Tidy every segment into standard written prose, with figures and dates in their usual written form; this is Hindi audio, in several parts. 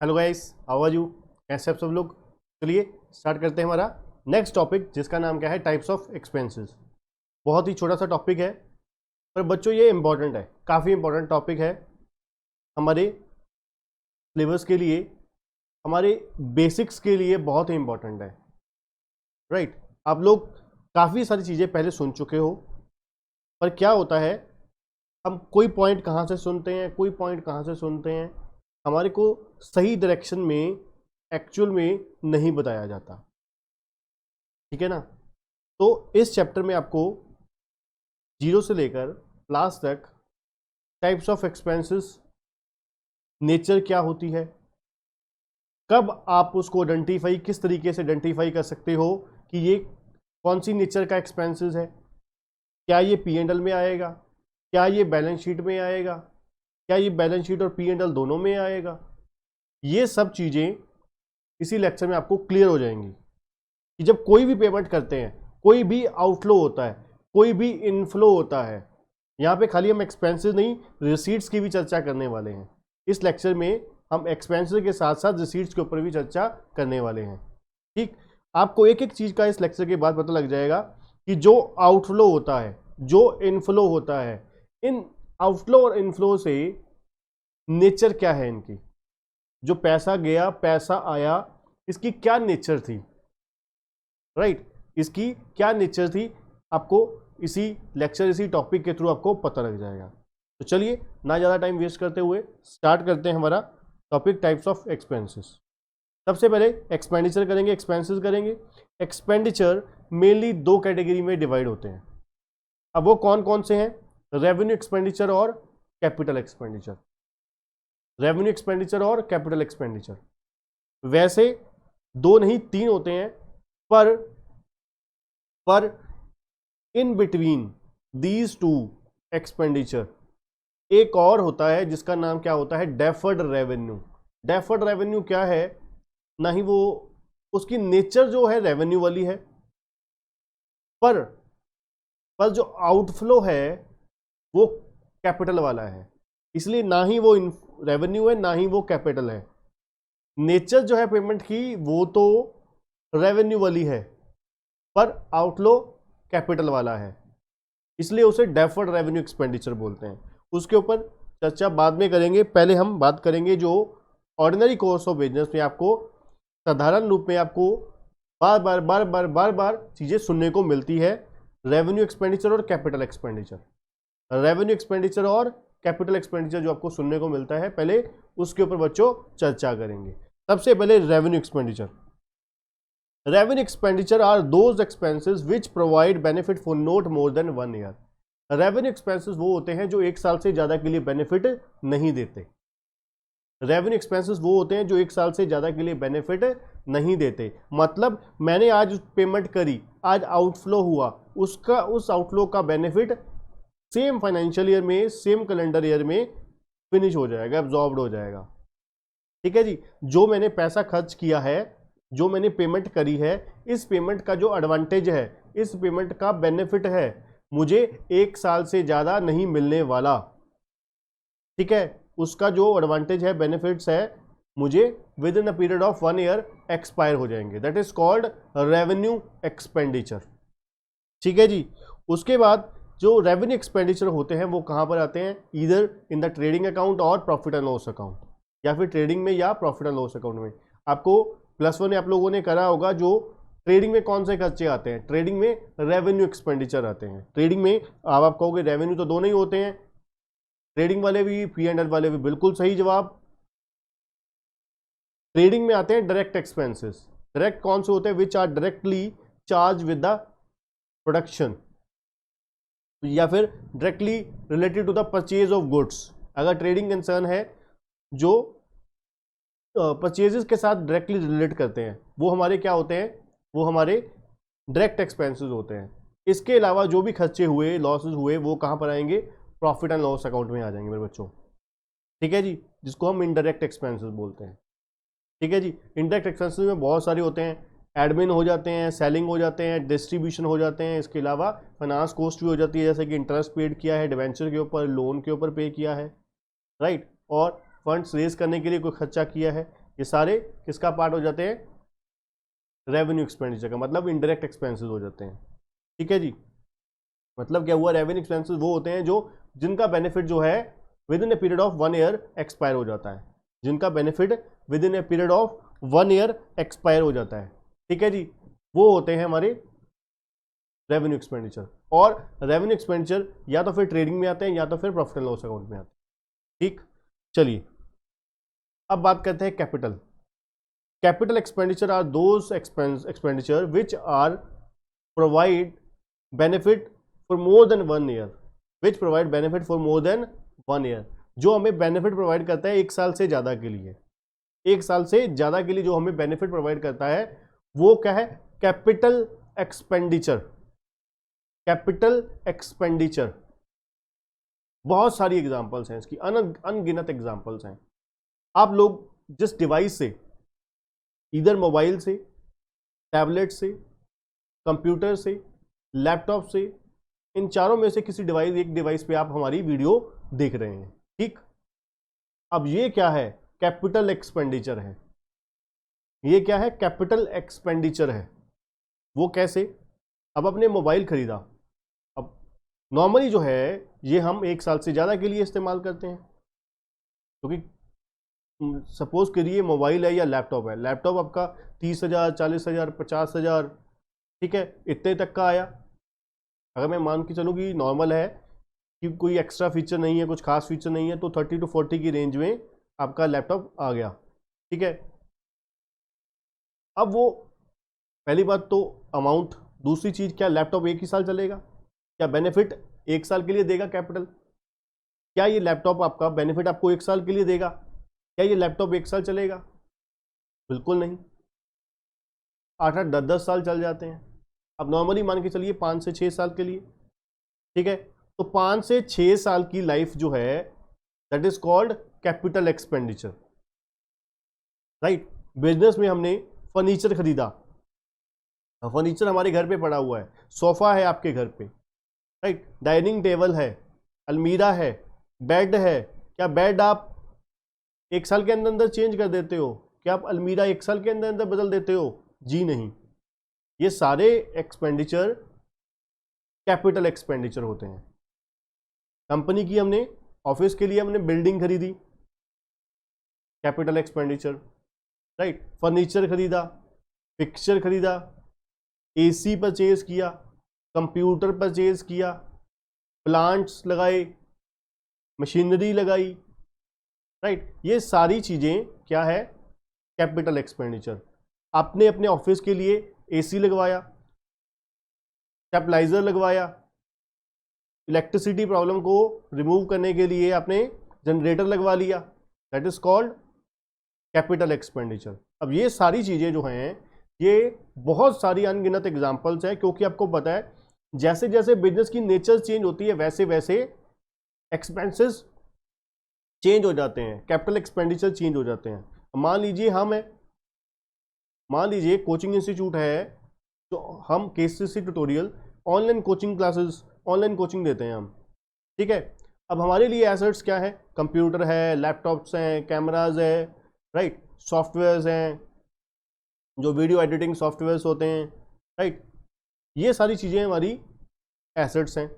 Hello guys, how are you? कैसे आप सब लोग? चलिए स्टार्ट करते हैं हमारा नेक्स्ट टॉपिक, जिसका नाम क्या है? Types of expenses. बहुत ही छोटा सा टॉपिक है, पर बच्चों ये इंपॉर्टेंट है, काफ़ी इंपॉर्टेंट टॉपिक है हमारे सिलेबस के लिए, हमारे बेसिक्स के लिए बहुत ही इंपॉर्टेंट है। राइट, आप लोग काफ़ी सारी चीज़ें पहले सुन चुके हो, पर क्या होता है, हम कोई पॉइंट कहाँ से सुनते हैं, कोई पॉइंट कहाँ से सुनते हैं, हमारे को सही डायरेक्शन में एक्चुअल में नहीं बताया जाता। ठीक है ना? तो इस चैप्टर में आपको जीरो से लेकर क्लास तक टाइप्स ऑफ एक्सपेंसेस, नेचर क्या होती है, कब आप उसको आइडेंटिफाई, किस तरीके से आइडेंटिफाई कर सकते हो कि ये कौन सी नेचर का एक्सपेंसेस है, क्या ये पी एंड एल में आएगा, क्या ये बैलेंस शीट में आएगा, क्या ये बैलेंस शीट और पी एंड एल दोनों में आएगा। ये सब चीज़ें इसी लेक्चर में आपको क्लियर हो जाएंगी कि जब कोई भी पेमेंट करते हैं, कोई भी आउटफ्लो होता है, कोई भी इनफ्लो होता है, यहाँ पे खाली हम एक्सपेंसेस नहीं, रिसीट्स की भी चर्चा करने वाले हैं। इस लेक्चर में हम एक्सपेंसेस के साथ साथ रिसीट्स के ऊपर भी चर्चा करने वाले हैं। ठीक, आपको एक एक चीज़ का इस लेक्चर के बाद पता लग जाएगा कि जो आउटफ्लो होता है, जो इनफ्लो होता है, इन आउटफ्लो और इनफ्लो से नेचर क्या है इनकी, जो पैसा गया, पैसा आया, इसकी क्या नेचर थी। राइट, इसकी क्या नेचर थी, आपको इसी लेक्चर, इसी टॉपिक के थ्रू आपको पता लग जाएगा। तो चलिए ना ज़्यादा टाइम वेस्ट करते हुए स्टार्ट करते हैं हमारा टॉपिक, टाइप्स ऑफ एक्सपेंसेस। सबसे पहले एक्सपेंडिचर करेंगे, एक्सपेंसेस करेंगे। एक्सपेंडिचर मेनली दो कैटेगरी में डिवाइड होते हैं। अब वो कौन कौन से हैं? रेवेन्यू एक्सपेंडिचर और कैपिटल एक्सपेंडिचर। रेवेन्यू एक्सपेंडिचर और कैपिटल एक्सपेंडिचर, वैसे दो नहीं तीन होते हैं, पर in between these two expenditure एक और होता है जिसका नाम क्या होता है? Deferred revenue. डेफर्ड रेवेन्यू क्या है? ना ही वो, उसकी नेचर जो है रेवेन्यू वाली है, पर जो आउटफ्लो है वो कैपिटल वाला है, इसलिए ना ही वो रेवेन्यू है, ना ही वो कैपिटल है। नेचर जो है पेमेंट की वो तो रेवेन्यू वाली है, पर आउटफ्लो कैपिटल वाला है, इसलिए उसे डेफर्ड रेवेन्यू एक्सपेंडिचर बोलते हैं। उसके ऊपर चर्चा बाद में करेंगे, पहले हम बात करेंगे जो ऑर्डिनरी कोर्स ऑफ बिजनेस में आपको साधारण रूप में आपको बार बार बार बार बार बार चीज़ें सुनने को मिलती है, रेवेन्यू एक्सपेंडिचर और कैपिटल एक्सपेंडिचर। रेवेन्यू एक्सपेंडिचर और कैपिटल एक्सपेंडिचर जो आपको सुनने को मिलता है, पहले उसके ऊपर बच्चों चर्चा करेंगे। सबसे पहले revenue expenditure. Revenue expenditure are those expenses which provide benefit for not more than 1 year. Revenue expenses वो होते हैं जो एक साल से ज़्यादा के लिए बेनिफिट नहीं देते। रेवेन्यू एक्सपेंसेस वो होते हैं जो एक साल से ज़्यादा के लिए बेनिफिट नहीं देते। मतलब मैंने आज पेमेंट करी, आज आउटफ्लो हुआ, उसका उस आउटफ्लो का बेनिफिट सेम फाइनेंशियल ईयर में, सेम कैलेंडर ईयर में फिनिश हो जाएगा, एब्जॉर्ब्ड हो जाएगा। ठीक है जी, जो मैंने पैसा खर्च किया है, जो मैंने पेमेंट करी है, इस पेमेंट का जो एडवांटेज है, इस पेमेंट का बेनिफिट है, मुझे एक साल से ज़्यादा नहीं मिलने वाला। ठीक है, उसका जो एडवांटेज है, बेनिफिट्स है, मुझे with in a period of 1 year expire हो जाएंगे। That is called revenue expenditure. ठीक है जी, उसके बाद जो रेवेन्यू एक्सपेंडिचर होते हैं वो कहाँ पर आते हैं? Either in the trading account और प्रॉफिट एंड लॉस अकाउंट, या फिर ट्रेडिंग में या प्रॉफिट एंड लॉस अकाउंट में। आपको +1 आप लोगों ने करा होगा, जो ट्रेडिंग में कौन से खर्चे आते हैं? ट्रेडिंग में रेवेन्यू एक्सपेंडिचर आते हैं। ट्रेडिंग में आप कहोगे रेवेन्यू तो दोनों ही होते हैं, ट्रेडिंग वाले भी, पी एंड एल वाले भी। बिल्कुल सही जवाब। ट्रेडिंग में आते हैं डायरेक्ट एक्सपेंसेस। डायरेक्ट कौन से होते हैं? Which are directly charge with the production, या फिर directly related to the purchase of goods. अगर ट्रेडिंग कंसर्न है, जो परचेजेस के साथ डायरेक्टली रिलेट करते हैं, वो हमारे क्या होते हैं? वो हमारे डायरेक्ट एक्सपेंसेस होते हैं। इसके अलावा जो भी खर्चे हुए, लॉसेस हुए, वो कहाँ पर आएंगे? प्रॉफिट एंड लॉस अकाउंट में आ जाएंगे मेरे बच्चों। ठीक है जी, जिसको हम इनडायरेक्ट एक्सपेंसेस बोलते हैं। ठीक है जी, इनडायरेक्ट एक्सपेंसेस में बहुत सारे होते हैं, एडमिन हो जाते हैं, सेलिंग हो जाते हैं, डिस्ट्रीब्यूशन हो जाते हैं, इसके अलावा फाइनेंस कॉस्ट भी हो जाती है, जैसे कि इंटरेस्ट पेड किया है, डिवेंचर के ऊपर, लोन के ऊपर पे किया है, राइट, और फंड्स रेज करने के लिए कोई खर्चा किया है, ये सारे किसका पार्ट हो जाते हैं, रेवेन्यू एक्सपेंडिचर का, मतलब इनडायरेक्ट एक्सपेंसेस हो जाते हैं। ठीक है जी, मतलब क्या हुआ, रेवेन्यू एक्सपेंसेस वो होते हैं जो जिनका बेनिफिट जो है within a period of 1 year expire हो जाता है, जिनका benefit with in a period of 1 year expire हो जाता है। ठीक है जी, वो होते हैं हमारे रेवेन्यू एक्सपेंडिचर। और रेवेन्यू एक्सपेंडिचर या तो फिर ट्रेडिंग में आते हैं या तो फिर प्रॉफिट एंड लॉस अकाउंट में आते हैं। ठीक, चलिए अब बात करते हैं capital. Capital expenditure are those expenditure which are provide benefit for more than 1 year, which provide benefit for more than 1 year, जो हमें बेनिफिट प्रोवाइड करता है 1 साल से ज्यादा के लिए। 1 साल से ज्यादा के लिए जो हमें बेनिफिट प्रोवाइड करता है वो क्या है, कैपिटल एक्सपेंडिचर। कैपिटल एक्सपेंडिचर बहुत सारी एग्जांपल्स हैं इसकी, अनगिनत एग्जांपल्स हैं। आप लोग जिस डिवाइस से, इधर मोबाइल से, टैबलेट से, कंप्यूटर से, लैपटॉप से, इन चारों में से किसी एक डिवाइस पे आप हमारी वीडियो देख रहे हैं। ठीक, अब ये क्या है, कैपिटल एक्सपेंडिचर है। ये क्या है, कैपिटल एक्सपेंडिचर है। वो कैसे, अब आपने मोबाइल खरीदा, अब नॉर्मली जो है ये हम 1 साल से ज़्यादा के लिए इस्तेमाल करते हैं, क्योंकि सपोज करिए मोबाइल है या लैपटॉप है, लैपटॉप आपका 30,000, 40,000, 50,000, ठीक है, इतने तक का आया। अगर मैं मान के चलूँ कि नॉर्मल है कि कोई एक्स्ट्रा फीचर नहीं है, कुछ खास फीचर नहीं है, तो 30 to 40 की रेंज में आपका लैपटॉप आ गया। ठीक है, अब वो पहली बात तो अमाउंट, दूसरी चीज क्या, लैपटॉप 1 ही साल चलेगा, क्या बेनिफिट 1 साल के लिए देगा कैपिटल? क्या ये लैपटॉप आपका बेनिफिट आपको 1 साल के लिए देगा? क्या ये लैपटॉप 1 साल चलेगा? बिल्कुल नहीं, 8-8, 10-10 साल चल जाते हैं। अब नॉर्मली मान के चलिए 5 से 6 साल के लिए। ठीक है, तो 5 से 6 साल की लाइफ जो है that is called capital expenditure. Right, business में हमने फर्नीचर खरीदा, फर्नीचर हमारे घर पे पड़ा हुआ है, सोफा है आपके घर पे, राइट, डाइनिंग टेबल है, अलमीरा है, बेड है। क्या बेड आप 1 साल के अंदर अंदर चेंज कर देते हो? क्या आप अलमीरा 1 साल के अंदर अंदर बदल देते हो? जी नहीं, ये सारे एक्सपेंडिचर कैपिटल एक्सपेंडिचर होते हैं। कंपनी की हमने, ऑफिस के लिए हमने बिल्डिंग खरीदी, कैपिटल एक्सपेंडिचर। राइट, फर्नीचर खरीदा, पिक्चर खरीदा, एसी परचेज किया, कंप्यूटर परचेज किया, प्लांट्स लगाए, मशीनरी लगाई। राइट, ये सारी चीज़ें क्या है, कैपिटल एक्सपेंडिचर। आपने अपने ऑफिस के लिए एसी लगवाया, स्टेबलाइजर लगवाया, इलेक्ट्रिसिटी प्रॉब्लम को रिमूव करने के लिए आपने जनरेटर लगवा लिया, that is called capital expenditure. अब ये सारी चीज़ें जो हैं ये बहुत सारी अनगिनत एग्जांपल्स हैं, क्योंकि आपको पता है जैसे जैसे बिजनेस की नेचर चेंज होती है वैसे वैसे एक्सपेंसेस चेंज हो जाते हैं, कैपिटल एक्सपेंडिचर चेंज हो जाते हैं। मान लीजिए मान लीजिए कोचिंग इंस्टीट्यूट है, तो हम KCC tutorial online coaching classes, online coaching देते हैं हम। ठीक है, अब हमारे लिए एसेट्स क्या है, कंप्यूटर है, लैपटॉप्स हैं, कैमराज है, राइट, सॉफ्टवेयर्स हैं, जो वीडियो एडिटिंग सॉफ्टवेयर्स होते हैं, राइट, ये सारी चीज़ें हमारी एसेट्स हैं।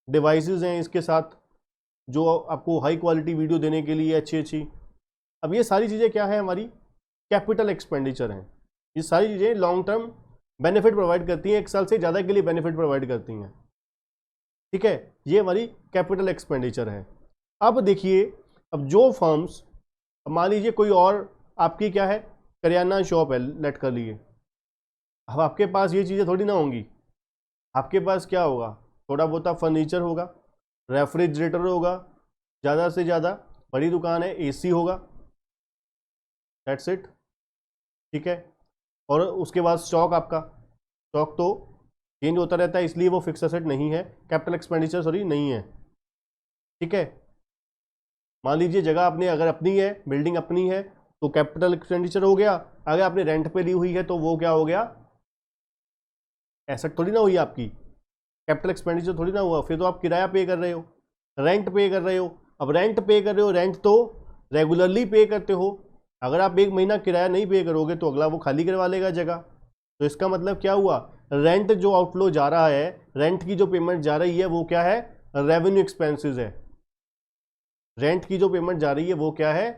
डिवाइसेस हैं इसके साथ जो आपको हाई क्वालिटी वीडियो देने के लिए अच्छी अच्छी। अब ये सारी चीज़ें क्या है, हमारी कैपिटल एक्सपेंडिचर हैं। ये सारी चीज़ें लॉन्ग टर्म बेनिफिट प्रोवाइड करती हैं, 1 साल से ज़्यादा के लिए बेनिफिट प्रोवाइड करती हैं। ठीक है, ये हमारी कैपिटल एक्सपेंडिचर है। अब देखिए, अब जो फर्म्स, मान लीजिए कोई और आपकी क्या है, करियाना शॉप है, लेट कर लिए, अब आपके पास ये चीज़ें थोड़ी ना होंगी। आपके पास क्या होगा, थोड़ा बहुत फर्नीचर होगा, रेफ्रिजरेटर होगा, ज़्यादा से ज़्यादा, बड़ी दुकान है एसी होगा, दैट्स इट। ठीक है, और उसके बाद स्टॉक, आपका स्टॉक तो चेंज होता रहता है, इसलिए वो फिक्स एसेट नहीं है, कैपिटल एक्सपेंडिचर सॉरी नहीं है। ठीक है, मान लीजिए जगह आपने अगर अपनी है, बिल्डिंग अपनी है, तो कैपिटल एक्सपेंडिचर हो गया। अगर आपने रेंट पे ली हुई है तो वो क्या हो गया, एसेट थोड़ी ना हुई आपकी, कैपिटल एक्सपेंडिचर थोड़ी ना हुआ, फिर तो आप किराया पे कर रहे हो, रेंट पे कर रहे हो। अब रेंट पे कर रहे हो, रेंट तो रेगुलरली पे करते हो, अगर आप 1 महीना किराया नहीं पे करोगे तो अगला वो खाली करवा लेगा जगह। तो इसका मतलब क्या हुआ, रेंट जो आउटफ्लो जा रहा है, रेंट की जो पेमेंट जा रही है वो क्या है, रेवेन्यू एक्सपेंसेस है। रेंट की जो पेमेंट जा रही है वो क्या है,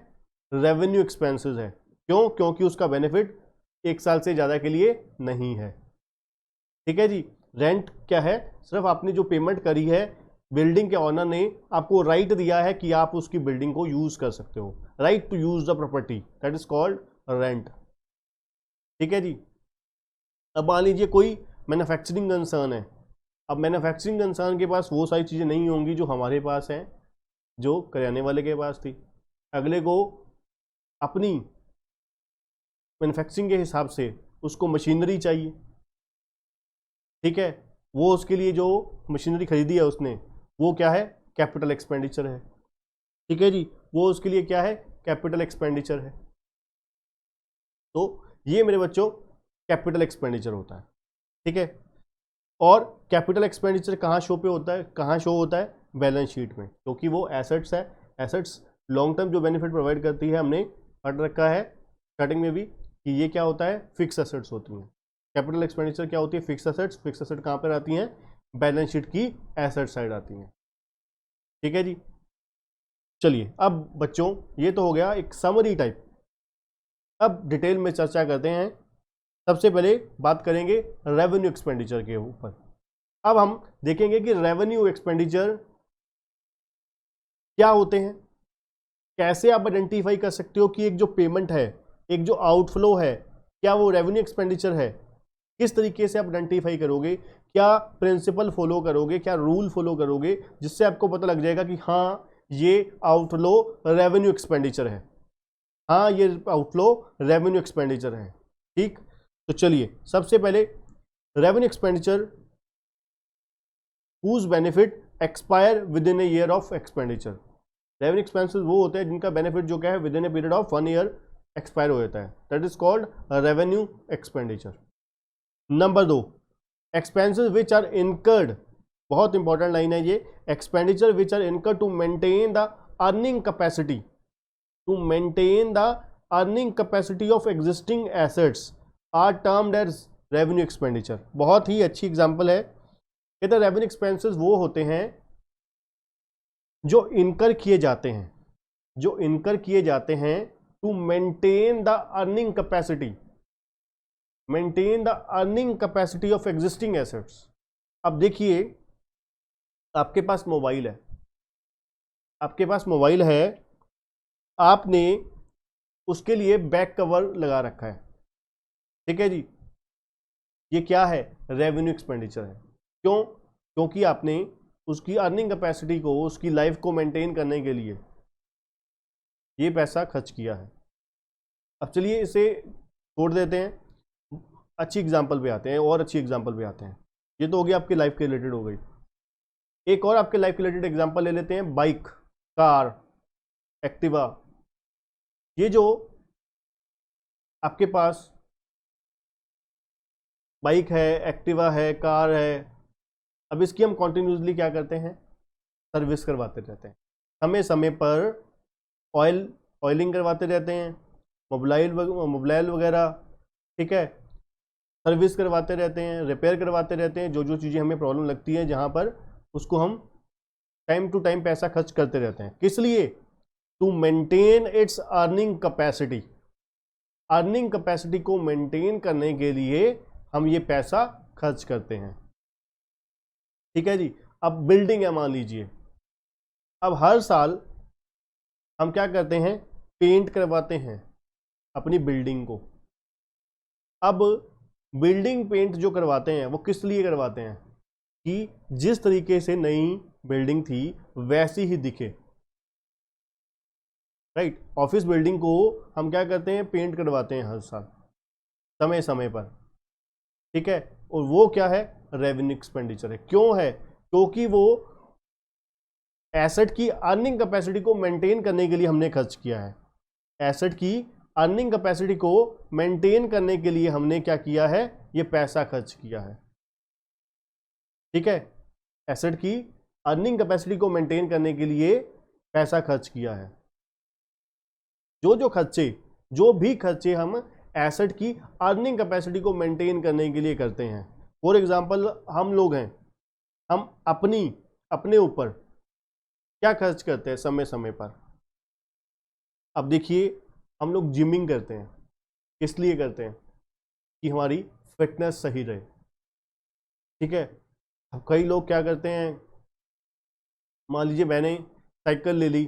रेवेन्यू एक्सपेंसेस है। क्यों, क्योंकि उसका बेनिफिट 1 साल से ज़्यादा के लिए नहीं है। ठीक है जी। रेंट क्या है, सिर्फ आपने जो पेमेंट करी है, बिल्डिंग के ऑनर ने आपको राइट दिया है कि आप उसकी बिल्डिंग को यूज कर सकते हो, right to use the property, that is called rent. ठीक है जी। अब मान लीजिए कोई मैन्युफैक्चरिंग कंसर्न है। अब मैन्युफैक्चरिंग कंसर्न के पास वो सारी चीज़ें नहीं होंगी जो हमारे पास हैं, जो करियाने वाले के पास थी। अगले को अपनी मैन्युफैक्चरिंग के हिसाब से उसको मशीनरी चाहिए। ठीक है, वो उसके लिए जो मशीनरी खरीदी है उसने, वो क्या है, कैपिटल एक्सपेंडिचर है। ठीक है जी, वो उसके लिए क्या है, कैपिटल एक्सपेंडिचर है। तो ये मेरे बच्चों कैपिटल एक्सपेंडिचर होता है। ठीक है, और कैपिटल एक्सपेंडिचर कहाँ शो पे होता है, कहाँ शो होता है, बैलेंस शीट में, क्योंकि वो एसेट्स है। एसेट्स लॉन्ग टर्म जो बेनिफिट प्रोवाइड करती है, हमने पढ़ रखा है स्टार्टिंग में भी कि ये क्या होता है, फिक्स एसेट्स होती हैं। कैपिटल एक्सपेंडिचर क्या होती है, फिक्स एसेट्स। फिक्स एसेट कहाँ पर आती हैं, बैलेंस शीट की एसेट साइड आती हैं। ठीक है जी। चलिए अब बच्चों ये तो हो गया एक समरी टाइप। अब डिटेल में चर्चा करते हैं। सबसे पहले बात करेंगे रेवेन्यू एक्सपेंडिचर के ऊपर। अब हम देखेंगे कि रेवेन्यू एक्सपेंडिचर क्या होते हैं, कैसे आप आइडेंटिफाई कर सकते हो कि एक जो पेमेंट है, एक जो आउटफ्लो है, क्या वो रेवेन्यू एक्सपेंडिचर है। किस तरीके से आप आइडेंटिफाई करोगे, क्या प्रिंसिपल फॉलो करोगे, क्या रूल फॉलो करोगे, जिससे आपको पता लग जाएगा कि हाँ ये आउटफ्लो रेवेन्यू एक्सपेंडिचर है, हाँ ये आउटफ्लो रेवेन्यू एक्सपेंडिचर है। ठीक, तो चलिए सबसे पहले revenue expenditure whose benefit expire within a year of expenditure। Revenue expenses वो होते हैं जिनका बेनिफिट जो क्या है within a period of 1 year expire हो जाता है, that is called revenue expenditure. Number 2, expenses which are incurred, बहुत इंपॉर्टेंट लाइन है ये, expenditure which are incurred to maintain the earning capacity, to maintain the earning capacity of existing assets are termed as revenue expenditure. बहुत ही अच्छी एग्जांपल है। कहते हैं रेवेन्यू एक्सपेंसेस वो होते हैं जो इनकर किए जाते हैं, जो इनकर किए जाते हैं to maintain the earning capacity, maintain the earning capacity of existing assets. अब देखिए आपके पास मोबाइल है, आपके पास मोबाइल है, आपने उसके लिए बैक कवर लगा रखा है। ठीक है जी, ये क्या है, रेवेन्यू एक्सपेंडिचर है। क्यों, क्योंकि आपने उसकी अर्निंग कैपेसिटी को, उसकी लाइफ को मेंटेन करने के लिए ये पैसा खर्च किया है। अब चलिए इसे छोड़ देते हैं, अच्छी एग्जांपल पे आते हैं, और अच्छी एग्जांपल पे आते हैं। ये तो हो गया आपके लाइफ के रिलेटेड हो गई। एक और आपके लाइफ के रिलेटेड एग्जांपल ले लेते हैं, बाइक, कार, एक्टिवा। ये जो आपके पास बाइक है, एक्टिवा है, कार है, अब इसकी हम कॉन्टिन्यूसली क्या करते हैं, सर्विस करवाते रहते हैं, समय समय पर ऑयलिंग करवाते रहते हैं, मोबिलाइल वगैरह, ठीक है, सर्विस करवाते रहते हैं, रिपेयर करवाते रहते हैं, जो जो चीज़ें हमें प्रॉब्लम लगती है जहाँ पर, उसको हम टाइम टू टाइम पैसा खर्च करते रहते हैं। किस लिए, to maintain its earning capacity. Earning capacity को मेंटेन करने के लिए हम ये पैसा खर्च करते हैं। ठीक है जी। अब बिल्डिंग है मान लीजिए, अब हर साल हम क्या करते हैं, पेंट करवाते हैं अपनी बिल्डिंग को। अब बिल्डिंग पेंट जो करवाते हैं वो किस लिए करवाते हैं, कि जिस तरीके से नई बिल्डिंग थी वैसी ही दिखे। राइट, ऑफिस बिल्डिंग को हम क्या करते हैं, पेंट करवाते हैं हर साल समय समय पर। ठीक है, और वो क्या है, रेवेन्यू एक्सपेंडिचर है। क्यों है, क्योंकि वो एसेट की अर्निंग कैपेसिटी को मेंटेन करने के लिए हमने खर्च किया है। एसेट की अर्निंग कैपेसिटी को मेंटेन करने के लिए हमने क्या किया है, ये पैसा खर्च किया है। ठीक है, एसेट की अर्निंग कैपेसिटी को मेंटेन करने के लिए पैसा खर्च किया है। जो जो खर्चे जो भी खर्चे हम एसेट की अर्निंग कैपेसिटी को मेंटेन करने के लिए करते हैं। फॉर एग्जांपल हम लोग हैं, हम अपने ऊपर क्या खर्च करते हैं समय समय पर। अब देखिए, हम लोग जिमिंग करते हैं, किस लिए करते हैं? कि हमारी फिटनेस सही रहे, ठीक है। अब कई लोग क्या करते हैं, मान लीजिए मैंने साइकिल ले ली,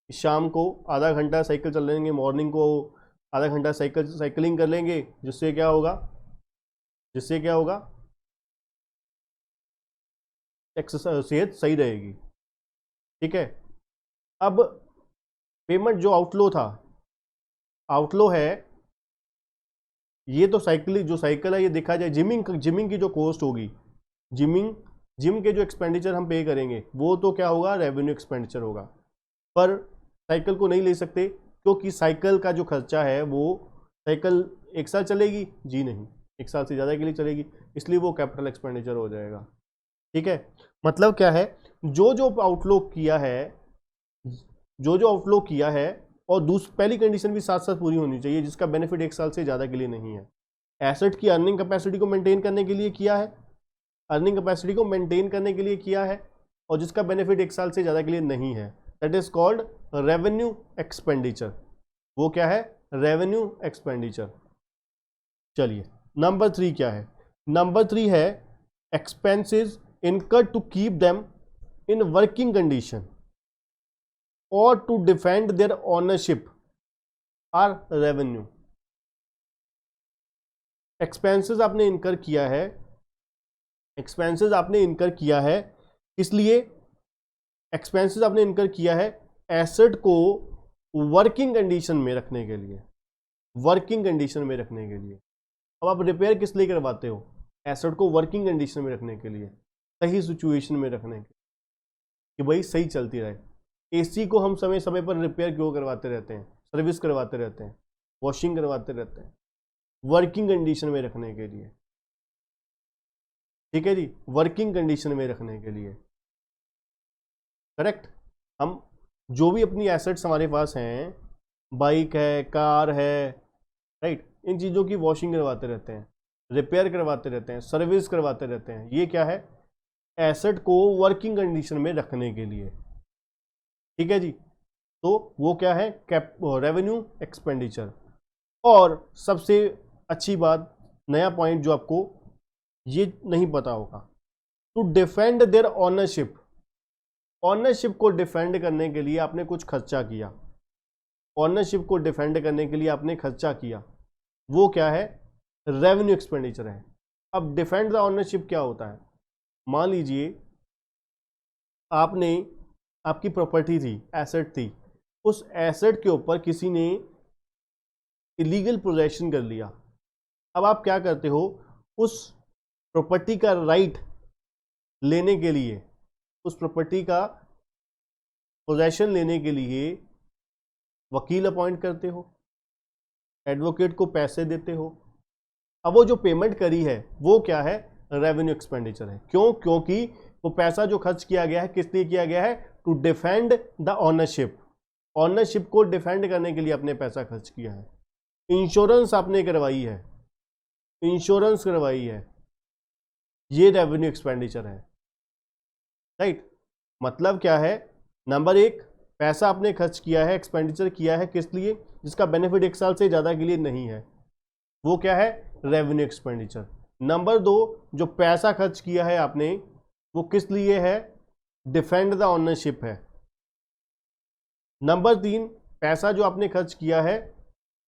शाम को आधा घंटा साइकिल चल लेंगे, मॉर्निंग को आधा घंटा साइकिलिंग कर लेंगे, जिससे क्या होगा, एक्सरसाइज, सेहत सही रहेगी, ठीक है। अब पेमेंट जो आउटफ्लो है, ये तो जो साइकिल है, ये देखा जाए जिमिंग की जो कॉस्ट होगी, जिम के जो एक्सपेंडिचर हम पे करेंगे, वो तो क्या होगा, रेवेन्यू एक्सपेंडिचर होगा। पर साइकिल को नहीं ले सकते, क्योंकि साइकिल का जो खर्चा है वो, साइकिल एक साल चलेगी जी नहीं, एक साल से ज़्यादा के लिए चलेगी, इसलिए वो कैपिटल एक्सपेंडिचर हो जाएगा, ठीक है। मतलब क्या है, जो जो आउटफ्लो किया है, और पहली कंडीशन भी साथ साथ पूरी होनी चाहिए, जिसका बेनिफिट एक साल से ज़्यादा के लिए नहीं है। एसेट की अर्निंग कैपेसिटी को मेंटेन करने के लिए किया है, और जिसका बेनिफिट एक साल से ज़्यादा के लिए नहीं है, that is called revenue expenditure. वो क्या है, रेवेन्यू एक्सपेंडिचर। चलिए, नंबर 3 क्या है? नंबर 3 है expenses incurred to keep them in working condition और to defend their ownership or revenue. Expenses आपने इनकर किया है, इसलिए एक्सपेंसेस आपने इनकर किया है एसेट को वर्किंग कंडीशन में रखने के लिए, अब आप रिपेयर किस लिए करवाते हो? एसेट को वर्किंग कंडीशन में रखने के लिए, सही सिचुएशन में रखने के, कि भाई सही चलती रहे। एसी को हम समय समय पर रिपेयर क्यों करवाते रहते हैं, सर्विस करवाते रहते हैं, वॉशिंग करवाते रहते हैं, वर्किंग कंडीशन में रखने के लिए, ठीक है जी, वर्किंग कंडीशन में रखने के लिए, करेक्ट। हम जो भी अपनी एसेट्स हमारे पास हैं, बाइक है, कार है, राइट, इन चीज़ों की वॉशिंग करवाते रहते हैं, रिपेयर करवाते रहते हैं, सर्विस करवाते रहते हैं, ये क्या है, एसेट को वर्किंग कंडीशन में रखने के लिए, ठीक है जी। तो वो क्या है, रेवेन्यू एक्सपेंडिचर। और सबसे अच्छी बात, नया पॉइंट जो आपको ये नहीं पता होगा, टू डिफेंड देयर ऑनरशिप को डिफेंड करने के लिए आपने कुछ खर्चा किया, वो क्या है, रेवेन्यू एक्सपेंडिचर है। अब डिफेंड द ऑनरशिप क्या होता है? मान लीजिए आपकी प्रॉपर्टी थी, एसेट थी, उस एसेट के ऊपर किसी ने इलीगल पोजेशन कर लिया। अब आप क्या करते हो, उस प्रॉपर्टी का राइट लेने के लिए, उस प्रॉपर्टी का पोजेशन लेने के लिए वकील अपॉइंट करते हो, एडवोकेट को पैसे देते हो। अब वो जो पेमेंट करी है वो क्या है, रेवेन्यू एक्सपेंडिचर है। क्यों? क्योंकि वो पैसा जो खर्च किया गया है किस लिए किया गया है, टू डिफेंड द ऑनरशिप को डिफेंड करने के लिए आपने पैसा खर्च किया है। इंश्योरेंस आपने करवाई है, ये रेवेन्यू एक्सपेंडिचर है, राइट। मतलब क्या है, नंबर 1, पैसा आपने खर्च किया है, एक्सपेंडिचर किया है, किस लिए, जिसका बेनिफिट एक साल से ज़्यादा के लिए नहीं है, वो क्या है, रेवेन्यू एक्सपेंडिचर। नंबर 2, जो पैसा खर्च किया है आपने, वो किस लिए है, डिफेंड द ऑनरशिप है। नंबर 3, पैसा जो आपने खर्च किया है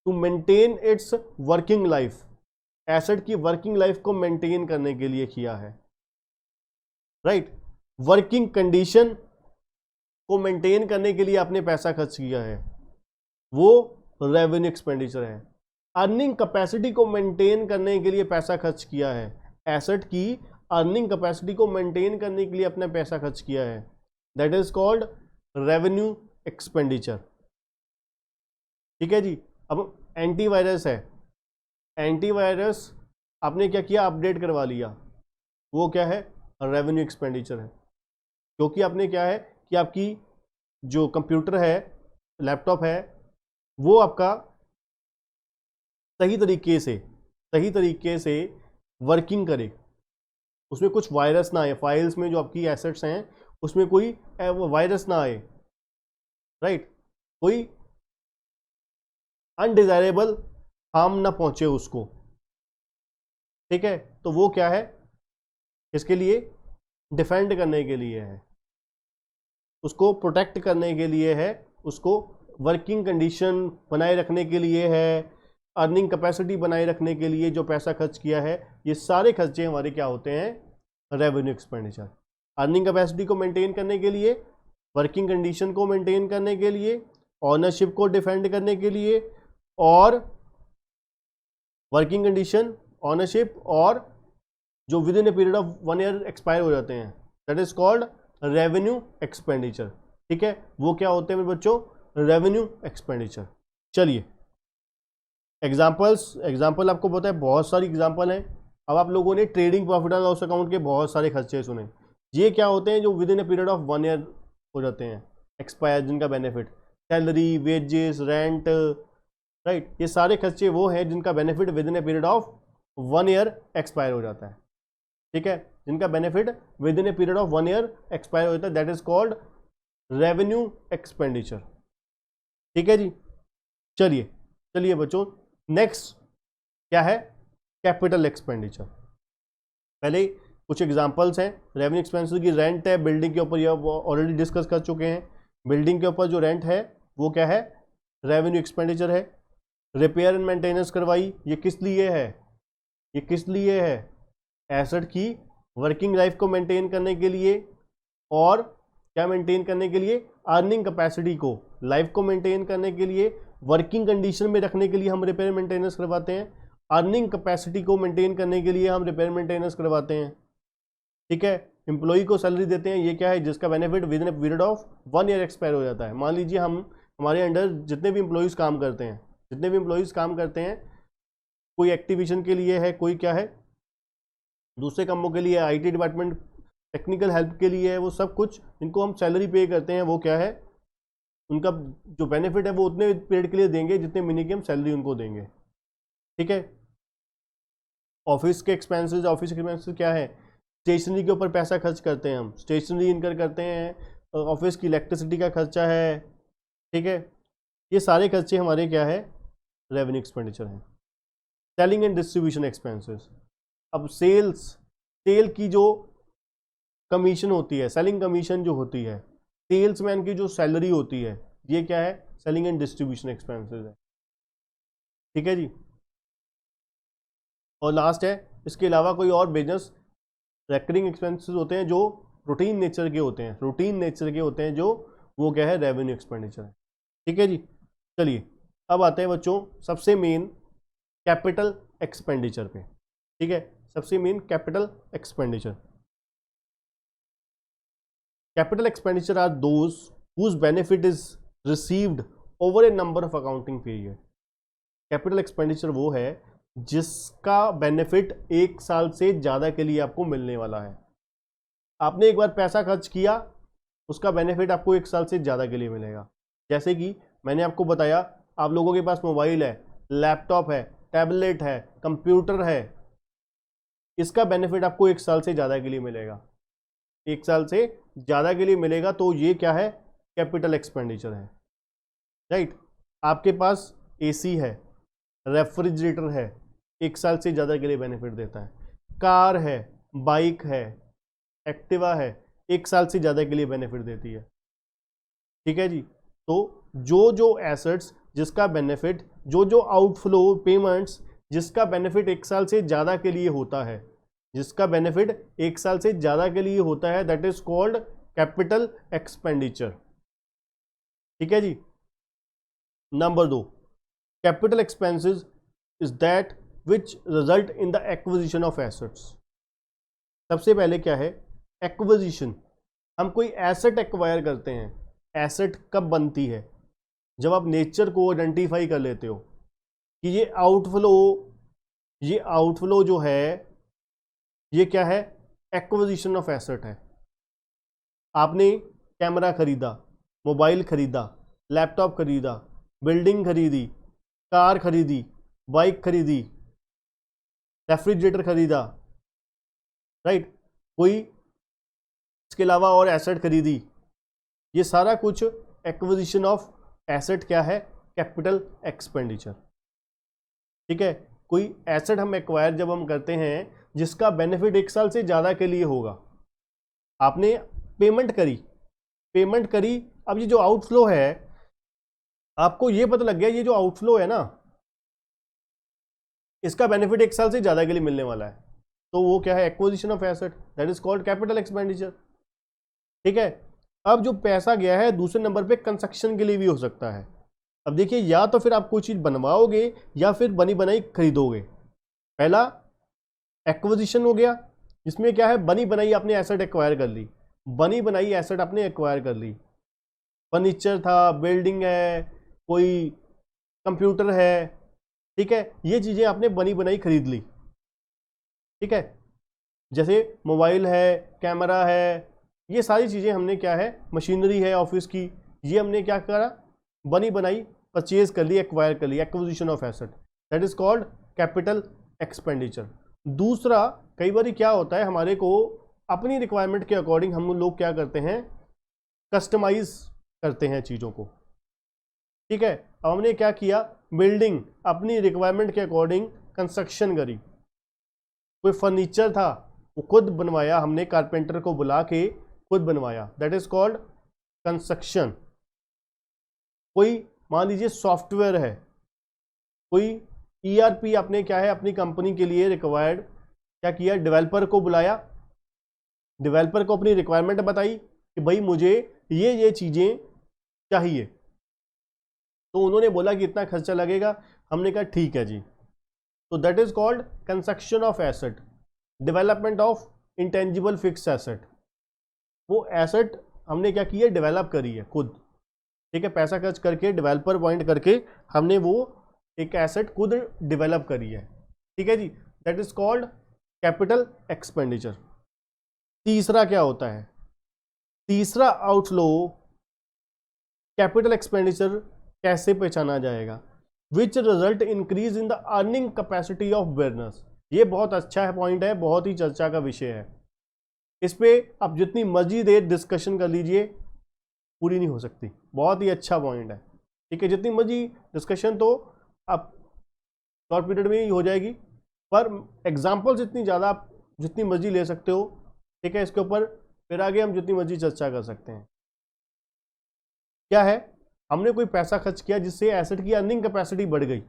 to maintain its working life, asset की वर्किंग लाइफ को मेंटेन करने के लिए किया है, राइट। वर्किंग कंडीशन को मेंटेन करने के लिए आपने पैसा खर्च किया है, वो रेवेन्यू एक्सपेंडिचर है। अर्निंग कैपेसिटी को मेंटेन करने के लिए पैसा खर्च किया है, एसेट की अर्निंग कैपेसिटी को मेंटेन करने के लिए अपने पैसा खर्च किया है, that is called revenue expenditure, ठीक है जी। अब एंटीवायरस है, एंटीवायरस आपने क्या किया, अपडेट करवा लिया, वो क्या है, रेवेन्यू एक्सपेंडिचर है। क्योंकि आपने क्या है कि आपकी जो कंप्यूटर है, लैपटॉप है, वो आपका सही तरीके से वर्किंग करे, उसमें कुछ वायरस ना आए, फाइल्स में जो आपकी एसेट्स हैं उसमें कोई वायरस ना आए, राइट, कोई अनडिजायरेबल हार्म ना पहुंचे उसको, ठीक है। तो वो क्या है, इसके लिए डिफेंड करने के लिए है, उसको प्रोटेक्ट करने के लिए है, उसको वर्किंग कंडीशन बनाए रखने के लिए है, अर्निंग कैपेसिटी बनाए रखने के लिए जो पैसा खर्च किया है, ये सारे खर्चे हमारे क्या होते हैं, रेवेन्यू एक्सपेंडिचर। अर्निंग कैपेसिटी को मेंटेन करने के लिए, वर्किंग कंडीशन को मेंटेन करने के लिए, ऑनरशिप को डिफेंड करने के लिए, और वर्किंग कंडीशन, ऑनरशिप, और जो within a period of 1 year expire हो जाते हैं, that is called revenue expenditure, ठीक है। वो क्या होते हैं मेरे बच्चों, रेवेन्यू एक्सपेंडिचर। चलिए एग्जाम्पल आपको पता है बहुत सारी एग्जाम्पल हैं। अब आप लोगों ने trading profit and loss account के बहुत सारे खर्चे सुने, ये क्या होते हैं, जो within a period of 1 year हो जाते हैं एक्सपायर, जिनका benefit salary, wages, rent, right, ये सारे खर्चे वो हैं जिनका benefit with in a period of 1 year expire हो जाता है, ठीक है, जिनका benefit with in a period of 1 year expire हो जाता है, that is called revenue expenditure, ठीक है जी। चलिए बच्चों, नेक्स्ट क्या है, कैपिटल एक्सपेंडिचर। पहले कुछ एग्जांपल्स हैं रेवेन्यू एक्सपेंडिचर की। रेंट है बिल्डिंग के ऊपर, ये ऑलरेडी डिस्कस कर चुके हैं, बिल्डिंग के ऊपर जो रेंट है वो क्या है, रेवेन्यू एक्सपेंडिचर है। रिपेयर एंड मेंटेनेंस करवाई, ये किस लिए है, ये किस लिए है, एसेट की वर्किंग लाइफ को मेंटेन करने के लिए, और क्या मेंटेन करने के लिए, अर्निंग कैपेसिटी को, लाइफ को मेंटेन करने के लिए, वर्किंग कंडीशन में रखने के लिए हम रिपेयर मेंटेनेंस करवाते हैं, अर्निंग कैपेसिटी को मेंटेन करने के लिए हम रिपेयर मेंटेनेंस करवाते हैं, ठीक है। एम्प्लॉय को सैलरी देते हैं, ये क्या है, जिसका benefit with in a period of 1 year expire हो जाता है। मान लीजिए हमारे अंडर जितने भी एम्प्लॉयज़ काम करते हैं, कोई एक्टिविशन के लिए है, कोई क्या है, दूसरे कामों के लिए, आईटी डिपार्टमेंट टेक्निकल हेल्प के लिए है, वो सब कुछ इनको हम सैलरी पे करते हैं, वो क्या है, उनका जो बेनिफिट है वो उतने पीरियड के लिए देंगे जितने महीने की हम सैलरी उनको देंगे, ठीक है। ऑफिस के एक्सपेंसेस क्या है, स्टेशनरी के ऊपर पैसा खर्च करते हैं हम, स्टेशनरी इनकर करते हैं, ऑफिस की इलेक्ट्रिसिटी का खर्चा है, ठीक है। ये सारे खर्चे हमारे क्या है, रेवेन्यू एक्सपेंडिचर हैं। सेलिंग एंड डिस्ट्रीब्यूशन एक्सपेंसेस, अब सेल की जो कमीशन होती है, सेलिंग कमीशन जो होती है, सेल्समैन की जो सैलरी होती है, ये क्या है, सेलिंग एंड डिस्ट्रीब्यूशन एक्सपेंसेस है, ठीक है जी। और लास्ट है, इसके अलावा कोई और बिजनेस रेकरिंग एक्सपेंसेस होते हैं जो रूटीन नेचर के होते हैं, जो वो क्या है, रेवेन्यू एक्सपेंडिचर है, ठीक है जी। चलिए अब आते हैं बच्चों सबसे मेन कैपिटल एक्सपेंडिचर पे, ठीक है, सबसे main capital expenditure. Capital expenditure are those whose benefit is received over a number of accounting period। Capital expenditure वो है जिसका बेनिफिट 1 साल से ज़्यादा के लिए आपको मिलने वाला है। आपने एक बार पैसा खर्च किया, उसका बेनिफिट आपको 1 साल से ज़्यादा के लिए मिलेगा। जैसे कि मैंने आपको बताया, आप लोगों के पास मोबाइल है, लैपटॉप है, टैबलेट है, कंप्यूटर है, इसका बेनिफिट आपको 1 साल से ज़्यादा के लिए मिलेगा, 1 साल से ज़्यादा के लिए मिलेगा, तो ये क्या है, कैपिटल एक्सपेंडिचर है, राइट। आपके पास एसी है, रेफ्रिजरेटर है, 1 साल से ज़्यादा के लिए बेनिफिट देता है। कार है, बाइक है, एक्टिवा है, 1 साल से ज़्यादा के लिए बेनिफिट देती है, ठीक है जी। तो जो एसेट्स जिसका बेनिफिट, जो आउटफ्लो पेमेंट्स जिसका बेनिफिट 1 साल से ज़्यादा के लिए होता है, जिसका बेनिफिट 1 साल से ज़्यादा के लिए होता है, that is called capital expenditure, ठीक है जी। Number 2, capital expenses is that which result in the acquisition of assets. सबसे पहले क्या है, एक्विजिशन, हम कोई एसेट एक्वायर करते हैं। एसेट कब बनती है, जब आप नेचर को आइडेंटिफाई कर लेते हो कि ये आउटफ्लो जो है ये क्या है, एक्विजिशन ऑफ एसेट है। आपने कैमरा खरीदा, मोबाइल खरीदा, लैपटॉप खरीदा, बिल्डिंग खरीदी, कार खरीदी, बाइक खरीदी, रेफ्रिजरेटर खरीदा, राइट, कोई इसके अलावा और एसेट खरीदी, ये सारा कुछ एक्विजिशन ऑफ एसेट क्या है, कैपिटल एक्सपेंडिचर। ठीक है, कोई एसेट हम एक्वायर जब हम करते हैं जिसका बेनिफिट 1 साल से ज़्यादा के लिए होगा, आपने पेमेंट करी, अब ये जो आउटफ्लो है, आपको ये पता लग गया ये जो आउटफ्लो है ना, इसका बेनिफिट 1 साल से ज़्यादा के लिए मिलने वाला है, तो वो क्या है, acquisition of asset, that is called capital expenditure. ठीक है, अब जो पैसा गया है दूसरे नंबर पे कंस्ट्रक्शन के लिए भी हो सकता है। अब देखिए, या तो फिर आप कोई चीज़ बनवाओगे या फिर बनी बनाई खरीदोगे। पहला एक्विजिशन हो गया, जिसमें क्या है, बनी बनाई आपने एसेट एक्वायर कर ली, बनी बनाई एसेट आपने एक्वायर कर ली, फर्नीचर था, बिल्डिंग है, कोई कंप्यूटर है, ठीक है, ये चीज़ें आपने बनी बनाई खरीद ली। ठीक है, जैसे मोबाइल है, कैमरा है, ये सारी चीज़ें हमने क्या है, मशीनरी है ऑफिस की, ये हमने क्या करा, बनी बनाई परचेज कर ली, एक्वायर कर ली, acquisition of asset, that is called capital expenditure. दूसरा, कई बार क्या होता है, हमारे को अपनी रिक्वायरमेंट के अकॉर्डिंग हम लोग क्या करते हैं, कस्टमाइज करते हैं चीज़ों को। ठीक है, अब हमने क्या किया, बिल्डिंग अपनी रिक्वायरमेंट के अकॉर्डिंग कंस्ट्रक्शन करी, कोई फर्नीचर था वो खुद बनवाया, हमने कारपेंटर को बुला के खुद बनवाया, दैट इज कॉल्ड कंस्ट्रक्शन। कोई मान लीजिए सॉफ्टवेयर है, कोई ईआरपी आपने क्या है अपनी कंपनी के लिए रिक्वायर्ड क्या किया, डेवलपर को बुलाया, डेवलपर को अपनी रिक्वायरमेंट बताई कि भाई मुझे ये चीज़ें चाहिए, तो उन्होंने बोला कि इतना खर्चा लगेगा, हमने कहा ठीक है जी, तो that is called construction of asset, development of intangible fix asset. वो एसेट हमने क्या किया, डेवलप करी है खुद। ठीक है, पैसा खर्च करके, डेवलपर पॉइंट करके हमने वो एक एसेट खुद डेवलप करी है। ठीक है जी, that is called capital expenditure. तीसरा क्या होता है, तीसरा आउटफ्लो कैपिटल एक्सपेंडिचर कैसे पहचाना जाएगा, which result increase in the earning capacity of business. ये बहुत अच्छा है पॉइंट है, बहुत ही चर्चा का विषय है, इस पे आप जितनी मर्जी देर डिस्कशन कर लीजिए पूरी नहीं हो सकती, बहुत ही अच्छा पॉइंट है। ठीक है, जितनी मर्जी डिस्कशन तो आप शॉर्ट पीरियड में ही हो जाएगी, पर एग्जाम्पल्स इतनी ज़्यादा आप जितनी मर्जी ले सकते हो। ठीक है, इसके ऊपर फिर आगे हम जितनी मर्जी चर्चा कर सकते हैं। क्या है, हमने कोई पैसा खर्च किया जिससे एसेट की अर्निंग कैपेसिटी बढ़ गई,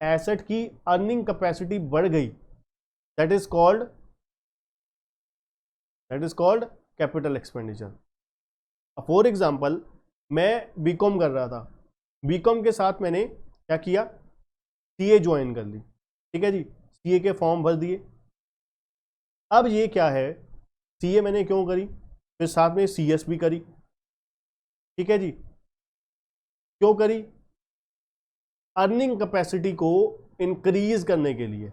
एसेट की अर्निंग कैपेसिटी बढ़ गई, that is called capital expenditure. For example, मैं बीकॉम कर रहा था, बीकॉम के साथ मैंने क्या किया, सीए ज्वाइन कर ली। ठीक है जी, सीए के फॉर्म भर दिए। अब ये क्या है, सीए मैंने क्यों करी, फिर साथ में सीएस भी करी। ठीक है जी, क्यों करी, अर्निंग कैपेसिटी को इंक्रीज करने के लिए।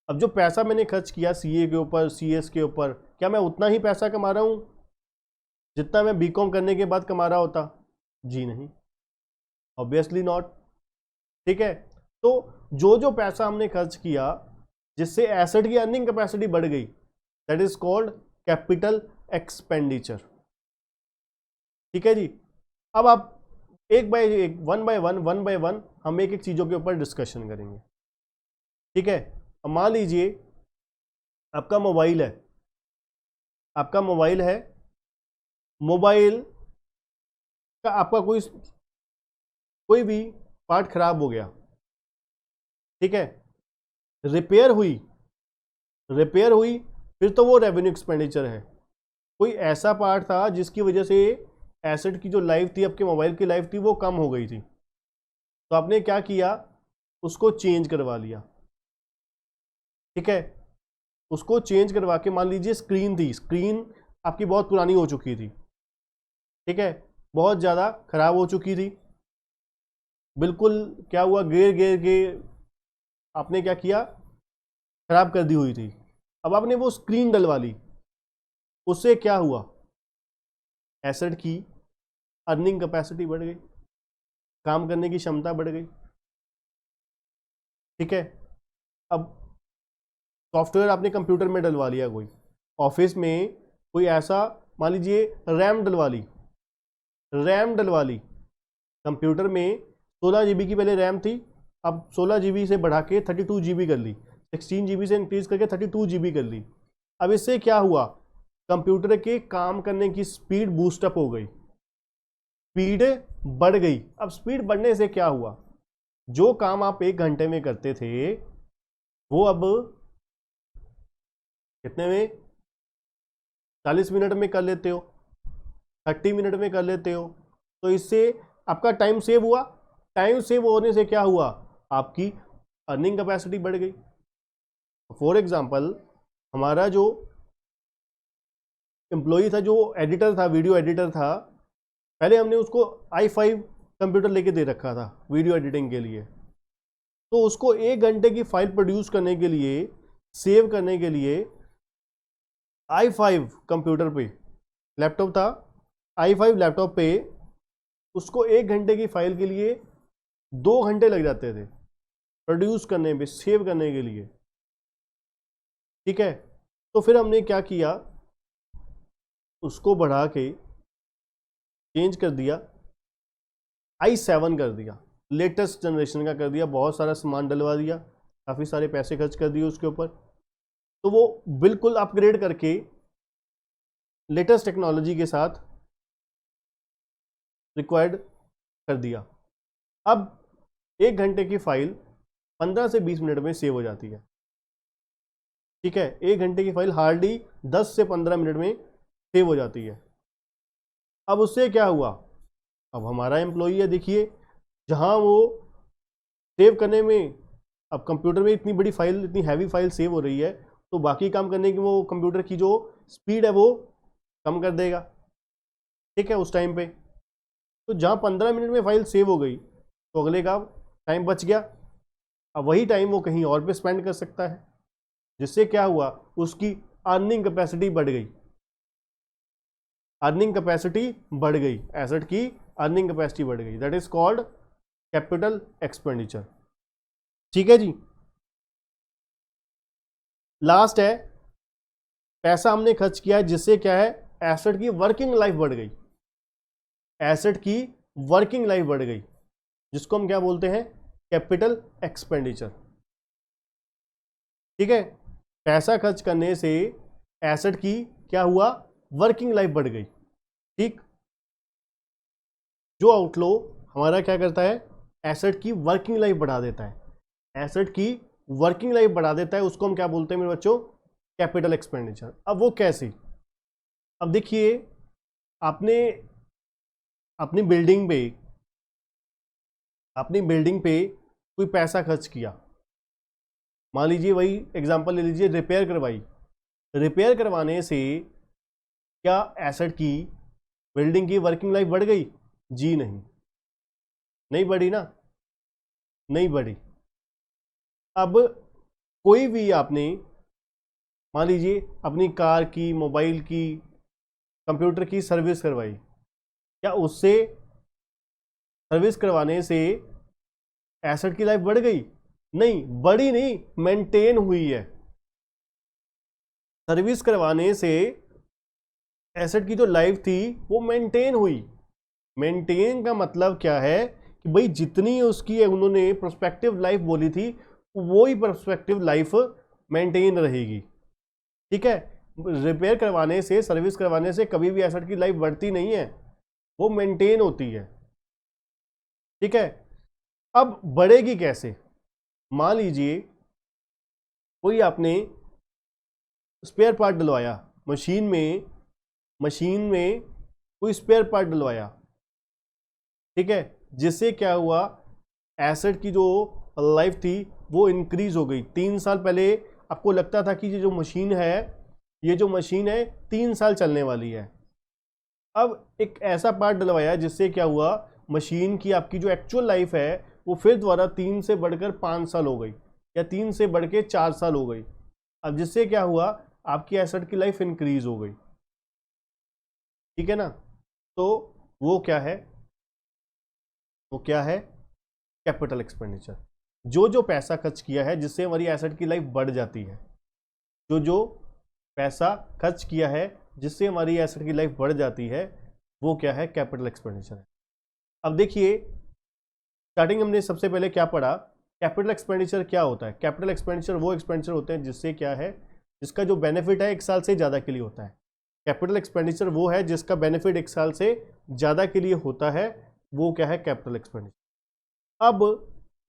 अब जो पैसा मैंने खर्च किया सीए के ऊपर, सीएस के ऊपर, क्या मैं उतना ही पैसा कमा रहा हूं जितना मैं बीकॉम करने के बाद कमा रहा होता? जी नहीं, ऑब्वियसली नॉट। ठीक है, तो जो पैसा हमने खर्च किया जिससे एसेट की अर्निंग कैपेसिटी बढ़ गई, that is called capital expenditure. ठीक है जी, अब आप एक बाय एक, वन बाय वन हम एक एक चीज़ों के ऊपर डिस्कशन करेंगे। ठीक है, अब मान लीजिए आपका मोबाइल है, आपका मोबाइल है, मोबाइल का आपका कोई भी पार्ट खराब हो गया, ठीक है, रिपेयर हुई, फिर तो वो रेवेन्यू एक्सपेंडिचर है। कोई ऐसा पार्ट था जिसकी वजह से एसेट की जो लाइफ थी, आपके मोबाइल की लाइफ थी, वो कम हो गई थी, तो आपने क्या किया, उसको चेंज करवा लिया। ठीक है, उसको चेंज करवा के, मान लीजिए स्क्रीन थी, स्क्रीन आपकी बहुत पुरानी हो चुकी थी, ठीक है, बहुत ज़्यादा खराब हो चुकी थी, बिल्कुल क्या हुआ, गिर गिर के आपने क्या किया, खराब कर दी हुई थी। अब आपने वो स्क्रीन डलवा ली, उससे क्या हुआ, एसेट की अर्निंग कैपेसिटी बढ़ गई। काम करने की क्षमता बढ़ गई। ठीक है, अब सॉफ्टवेयर आपने कंप्यूटर में डलवा लिया, कोई ऑफिस में कोई ऐसा, मान लीजिए रैम डलवा ली कंप्यूटर में। 16 GB की पहले रैम थी, अब 16 GB से बढ़ा के 32 GB कर ली, 16 GB से इंक्रीज करके 32 GB कर ली। अब इससे क्या हुआ, कंप्यूटर के काम करने की स्पीड बूस्टअप हो गई, स्पीड बढ़ गई। अब स्पीड बढ़ने से क्या हुआ, जो काम आप 1 घंटे में करते थे वो अब कितने में, 40 मिनट में कर लेते हो, 30 मिनट में कर लेते हो। तो इससे आपका टाइम सेव हुआ। टाइम सेव होने से क्या हुआ, आपकी अर्निंग कैपेसिटी बढ़ गई। फॉर एग्जांपल, हमारा जो एम्प्लॉई था, जो एडिटर था, वीडियो एडिटर था, पहले हमने उसको i5 कंप्यूटर लेके दे रखा था वीडियो एडिटिंग के लिए। तो उसको 1 घंटे की फाइल प्रोड्यूस करने के लिए, सेव करने के लिए i5 कंप्यूटर पे, लैपटॉप था, i5 लैपटॉप पे उसको 1 घंटे की फाइल के लिए 2 घंटे लग जाते थे प्रोड्यूस करने पे, सेव करने के लिए। ठीक है, तो फिर हमने क्या किया, उसको बढ़ा के चेंज कर दिया, i7 कर दिया, लेटेस्ट जनरेशन का कर दिया, बहुत सारा सामान डलवा दिया, काफ़ी सारे पैसे खर्च कर दिए उसके ऊपर। तो वो बिल्कुल अपग्रेड करके लेटेस्ट टेक्नोलॉजी के साथ रिक्वायर्ड कर दिया। अब 1 घंटे की फाइल 15 से 20 मिनट में सेव हो जाती है। ठीक है, 1 घंटे की फाइल हार्डली 10 से 15 मिनट में सेव हो जाती है। अब उससे क्या हुआ, अब हमारा एम्प्लॉई है, देखिए जहां वो सेव करने में, अब कंप्यूटर में इतनी बड़ी फाइल, इतनी हैवी फाइल सेव हो रही है, तो बाकी काम करने की वो कंप्यूटर की जो स्पीड है वो कम कर देगा। ठीक है, उस टाइम पे तो जहां 15 मिनट में फाइल सेव हो गई, तो अगले का टाइम बच गया। अब वही टाइम वो कहीं और पे स्पेंड कर सकता है, जिससे क्या हुआ, उसकी अर्निंग कैपेसिटी बढ़ गई। अर्निंग कैपेसिटी बढ़ गई, एसेट की अर्निंग कैपेसिटी बढ़ गई, that is called capital expenditure. ठीक है जी, लास्ट है, पैसा हमने खर्च किया है, जिससे क्या है, एसेट की वर्किंग लाइफ बढ़ गई। एसेट की वर्किंग लाइफ बढ़ गई, जिसको हम क्या बोलते हैं, कैपिटल एक्सपेंडिचर। ठीक है, पैसा खर्च करने से एसेट की क्या हुआ, वर्किंग लाइफ बढ़ गई। ठीक, जो आउटफ्लो हमारा क्या करता है, एसेट की वर्किंग लाइफ बढ़ा देता है। एसेट की वर्किंग लाइफ बढ़ा देता है, उसको हम क्या बोलते हैं मेरे बच्चों, कैपिटल एक्सपेंडिचर। अब वो कैसे, अब देखिए, आपने अपनी बिल्डिंग पे कोई पैसा खर्च किया, मान लीजिए वही एग्जांपल ले लीजिए, रिपेयर करवाई। रिपेयर करवाने से क्या एसेट की, बिल्डिंग की वर्किंग लाइफ बढ़ गई, जी नहीं, नहीं बढ़ी ना, नहीं बढ़ी। अब कोई भी आपने, मान लीजिए अपनी कार की, मोबाइल की, कंप्यूटर की सर्विस करवाई, क्या उससे, सर्विस करवाने से एसेट की लाइफ बढ़ गई, नहीं बढ़ी, नहीं मेंटेन हुई है। सर्विस करवाने से एसेट की जो लाइफ थी वो मेंटेन हुई। मेंटेन का मतलब क्या है कि भाई जितनी उसकी उन्होंने प्रोस्पेक्टिव लाइफ बोली थी, वो ही प्रोस्पेक्टिव लाइफ मेंटेन रहेगी। ठीक है, रिपेयर करवाने से, सर्विस करवाने से कभी भी एसेट की लाइफ बढ़ती नहीं है, वो मेंटेन होती है। ठीक है, अब बढ़ेगी कैसे, मान लीजिए कोई आपने स्पेयर पार्ट डलवाया, मशीन में कोई स्पेयर पार्ट डलवाया। ठीक है, जिससे क्या हुआ, एसेट की जो लाइफ थी वो इंक्रीज हो गई। 3 साल पहले आपको लगता था कि ये जो मशीन है 3 साल चलने वाली है। अब एक ऐसा पार्ट डलवाया जिससे क्या हुआ, मशीन की आपकी जो एक्चुअल लाइफ है वो फिर दोबारा 3 से बढ़कर 5 साल हो गई, या 3 से बढ़ के 4 साल हो गई। अब जिससे क्या हुआ, आपकी एसेट की लाइफ इंक्रीज हो गई। ठीक है ना, तो वो क्या है, वो क्या है, कैपिटल एक्सपेंडिचर। जो जो पैसा खर्च किया है जिससे हमारी एसेट की लाइफ बढ़ जाती है, जो जो पैसा खर्च किया है जिससे हमारी एसेट की लाइफ बढ़ जाती है, वो क्या है, कैपिटल एक्सपेंडिचर है। अब देखिए स्टार्टिंग हमने सबसे पहले क्या पढ़ा, कैपिटल एक्सपेंडिचर क्या होता है। कैपिटल एक्सपेंडिचर वो एक्सपेंडिचर होते हैं जिससे क्या है, जिसका जो बेनिफिट है 1 साल से ज़्यादा के लिए होता है। कैपिटल एक्सपेंडिचर वो है जिसका बेनिफिट 1 साल से ज़्यादा के लिए होता है, वो क्या है, कैपिटल एक्सपेंडिचर। अब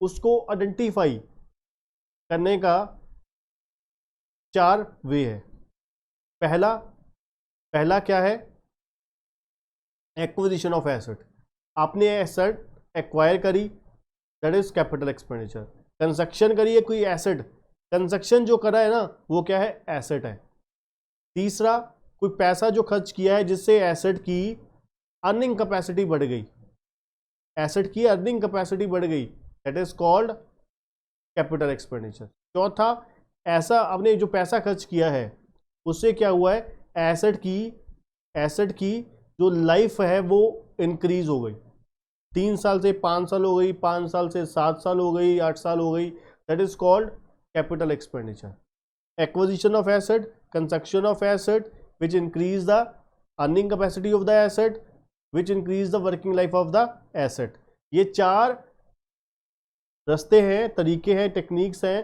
उसको आइडेंटिफाई करने का 4 वे है। पहला क्या है, एक्विजिशन ऑफ एसेट। आपने एसेट एक्वायर करी, that is capital expenditure. Construction करी है कोई एसेट, कंस्ट्रक्शन जो करा है ना वो क्या है, एसेट है। तीसरा, कोई पैसा जो खर्च किया है जिससे एसेट की अर्निंग कैपेसिटी बढ़ गई, एसेट की अर्निंग कैपेसिटी बढ़ गई, that is called capital expenditure. चौथा, ऐसा आपने जो पैसा खर्च किया है उससे क्या हुआ है, एसेट की जो लाइफ है वो इंक्रीज हो गई, 3 साल से 5 साल हो गई, 5 साल से 7 साल हो गई, 8 साल हो गई, that is called capital expenditure. Acquisition of asset, construction of asset which increase the earning capacity of the asset, which increase the working life of the asset. ये 4 रास्ते हैं, तरीके हैं, टेक्निक्स हैं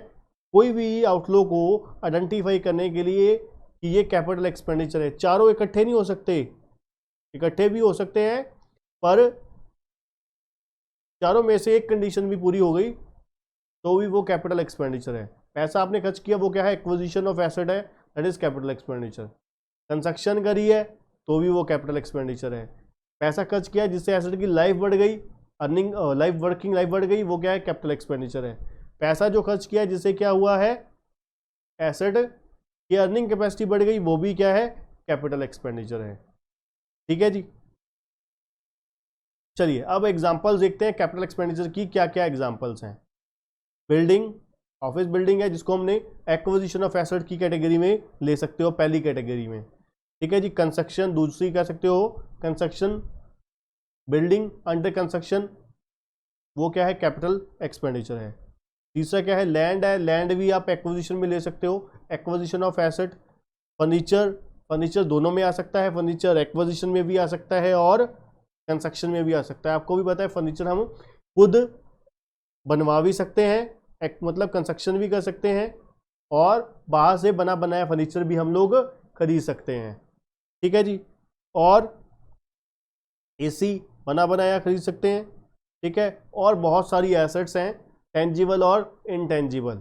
कोई भी आउटफ्लो को आइडेंटिफाई करने के लिए कि ये कैपिटल एक्सपेंडिचर है। चारों इकट्ठे नहीं हो सकते, इकट्ठे भी हो सकते हैं, पर चारों में से एक कंडीशन भी पूरी हो गई तो भी वो कैपिटल एक्सपेंडिचर है। पैसा आपने खर्च किया वो क्या है, एक्विजिशन ऑफ एसेट है, that is capital expenditure. Construction करी है तो भी वो कैपिटल एक्सपेंडिचर है। पैसा खर्च किया जिससे एसेट की लाइफ बढ़ गई, अर्निंग लाइफ, वर्किंग लाइफ बढ़ गई, वो क्या है, कैपिटल एक्सपेंडिचर है। पैसा जो खर्च किया जिससे क्या हुआ है, एसेट की अर्निंग कैपेसिटी बढ़ गई, वो भी क्या है, कैपिटल एक्सपेंडिचर है। ठीक है जी। चलिए अब एग्जांपल्स देखते हैं कैपिटल एक्सपेंडिचर की, क्या क्या एग्जांपल्स हैं। बिल्डिंग, ऑफिस बिल्डिंग है जिसको हमने एक्विजिशन ऑफ एसेट की कैटेगरी में ले सकते हो, पहली कैटेगरी में। ठीक है जी। कंस्ट्रक्शन दूसरी कह सकते हो, कंस्ट्रक्शन, बिल्डिंग अंडर कंस्ट्रक्शन, वो क्या है, कैपिटल एक्सपेंडिचर है। तीसरा क्या है, लैंड है, लैंड भी आप एक्विजिशन में ले सकते हो, एक्विजिशन ऑफ एसेट। फर्नीचर दोनों में आ सकता है, फर्नीचर एक्विजिशन में भी आ सकता है और कंस्ट्रक्शन में भी आ सकता है। आपको भी पता है फर्नीचर हम खुद बनवा भी सकते हैं, मतलब कंस्ट्रक्शन भी कर सकते हैं, और बाहर से बना बनाया फर्नीचर भी हम लोग खरीद सकते हैं। ठीक है जी। और एसी बना बनाया खरीद सकते हैं। ठीक है। और बहुत सारी एसेट्स हैं, टेंजिबल और इनटेंजिबल।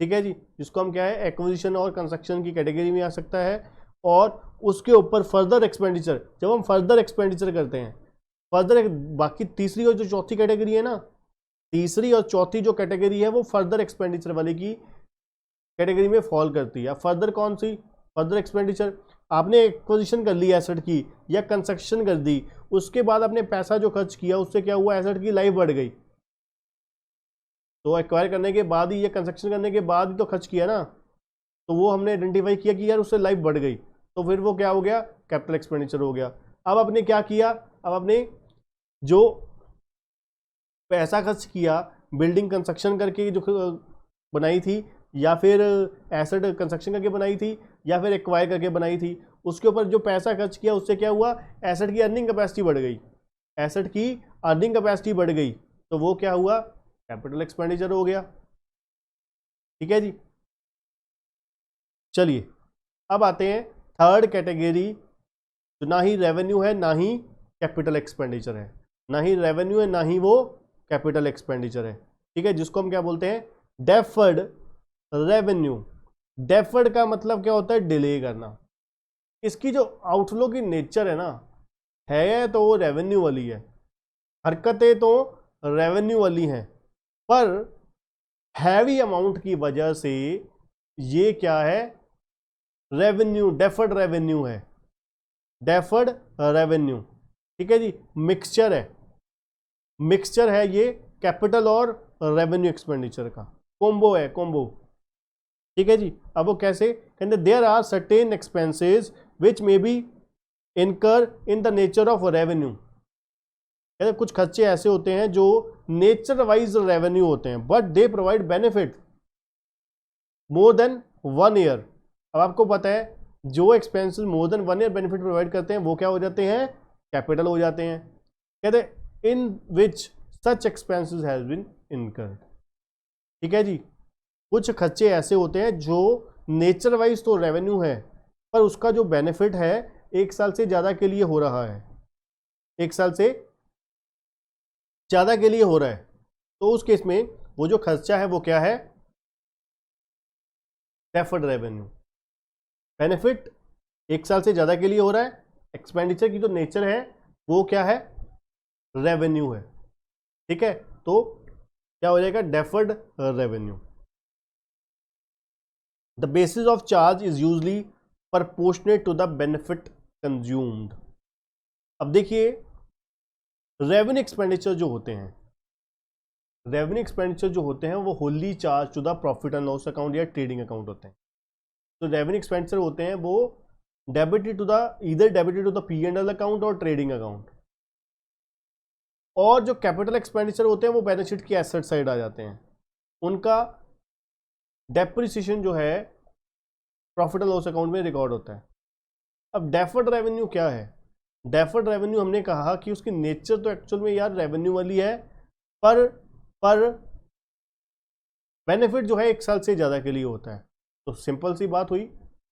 ठीक है जी, जिसको हम क्या है, एक्विजिशन और कंस्ट्रक्शन की कैटेगरी में आ सकता है। और उसके ऊपर फर्दर एक्सपेंडिचर, जब हम फर्दर एक्सपेंडिचर करते हैं, फर्दर बाकी तीसरी और जो चौथी कैटेगरी है ना, तीसरी और चौथी जो कैटेगरी है वो फर्दर एक्सपेंडिचर वाले की कैटेगरी में फॉल करती है। फर्दर कौन सी, फर्दर एक्सपेंडिचर, आपने एक्विजिशन कर ली एसेट की या कंस्ट्रक्शन कर दी, उसके बाद आपने पैसा जो खर्च किया उससे क्या हुआ, एसेट की लाइफ बढ़ गई, तो एक्वायर करने के बाद ही या कंस्ट्रक्शन करने के बाद ही तो खर्च किया ना, तो वो हमने आइडेंटिफाई किया कि यार उससे लाइफ बढ़ गई, तो फिर वो क्या हो गया, कैपिटल एक्सपेंडिचर हो गया। अब आपने क्या किया, अब आपने जो पैसा खर्च किया बिल्डिंग कंस्ट्रक्शन करके जो बनाई थी, या फिर एसेट कंस्ट्रक्शन करके बनाई थी, या फिर एक्वायर करके बनाई थी, उसके ऊपर जो पैसा खर्च किया उससे क्या हुआ, एसेट की अर्निंग कैपेसिटी बढ़ गई, एसेट की अर्निंग कैपेसिटी बढ़ गई, तो वो क्या हुआ, कैपिटल एक्सपेंडिचर हो गया। ठीक है जी। चलिए अब आते हैं थर्ड कैटेगरी, तो ना ही रेवेन्यू है ना ही कैपिटल एक्सपेंडिचर है, ना ही रेवेन्यू है ना ही वो कैपिटल एक्सपेंडिचर है। ठीक है, जिसको हम क्या बोलते हैं, डेफर्ड रेवेन्यू। डेफर्ड का मतलब क्या होता है, डिले करना। इसकी जो आउटफ्लो की नेचर है ना, है तो वो रेवेन्यू वाली है, हरकतें तो रेवेन्यू वाली हैं, पर हैवी अमाउंट की वजह से ये क्या है, रेवेन्यू, डेफर्ड रेवेन्यू है, डेफर्ड रेवेन्यू। ठीक है जी। मिक्सचर है, मिक्सचर है ये कैपिटल और रेवेन्यू एक्सपेंडिचर का, कॉम्बो है, कॉम्बो। ठीक है जी। अब वो कैसे, कहते there are certain expenses which may be incur in the nature of revenue. कहते कुछ खर्चे ऐसे होते हैं जो नेचर वाइज रेवेन्यू होते हैं but they provide benefit more than 1 year. अब आपको पता है जो एक्सपेंसेस मोर देन 1 ईयर बेनिफिट प्रोवाइड करते हैं वो क्या हो जाते हैं, कैपिटल हो जाते हैं। कहते इन विच सच एक्सपेंसेस हैज बीन इनकर्ड। ठीक है जी, कुछ खर्चे ऐसे होते हैं जो नेचर वाइज तो रेवेन्यू है पर उसका जो बेनिफिट है 1 साल से ज्यादा के लिए हो रहा है, 1 साल से ज्यादा के लिए हो रहा है, तो उस केस में वो जो खर्चा है वो क्या है, डेफर्ड रेवेन्यू। बेनिफिट 1 साल से ज्यादा के लिए हो रहा है, एक्सपेंडिचर की जो नेचर है वो क्या है, रेवेन्यू है। ठीक है, तो क्या हो जाएगा, deferred revenue. The basis of charge is usually proportionate to the benefit consumed. अब देखिए रेवेन्यू एक्सपेंडिचर जो होते हैं, रेवेन्यू एक्सपेंडिचर जो होते हैं वो wholly charge to the profit and loss account या ट्रेडिंग अकाउंट होते हैं। तो रेवेन्यू एक्सपेंडिचर होते हैं वो debited to the either debited to the P&L account और ट्रेडिंग अकाउंट। और जो कैपिटल एक्सपेंडिचर होते हैं वो बैलेंस शीट की एसेट साइड आ जाते हैं, उनका डेप्रिसिएशन जो है प्रॉफिट एंड लॉस अकाउंट में रिकॉर्ड होता है। अब डेफर्ड रेवेन्यू क्या है, डेफर्ड रेवेन्यू हमने कहा कि उसकी नेचर तो एक्चुअल में यार रेवेन्यू वाली है पर बेनिफिट जो है 1 साल से ज़्यादा के लिए होता है। तो सिंपल सी बात हुई,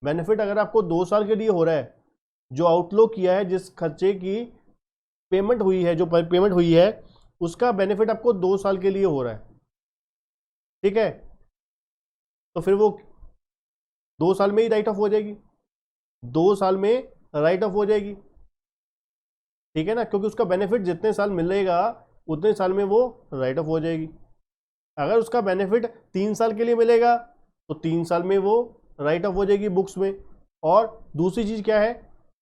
बेनिफिट अगर आपको 2 साल के लिए हो रहा है, जो आउटफ्लो किया है, जिस खर्चे की पेमेंट हुई है, जो पेमेंट हुई है उसका बेनिफिट आपको 2 साल के लिए हो रहा है। ठीक है, तो फिर वो 2 साल में ही राइट ऑफ हो जाएगी, 2 साल में राइट ऑफ हो जाएगी। ठीक है ना, क्योंकि उसका बेनिफिट जितने साल मिलेगा उतने साल में वो राइट ऑफ हो जाएगी। अगर उसका बेनिफिट 3 साल के लिए मिलेगा तो 3 साल में वो राइट ऑफ हो जाएगी बुक्स में। और दूसरी चीज क्या है,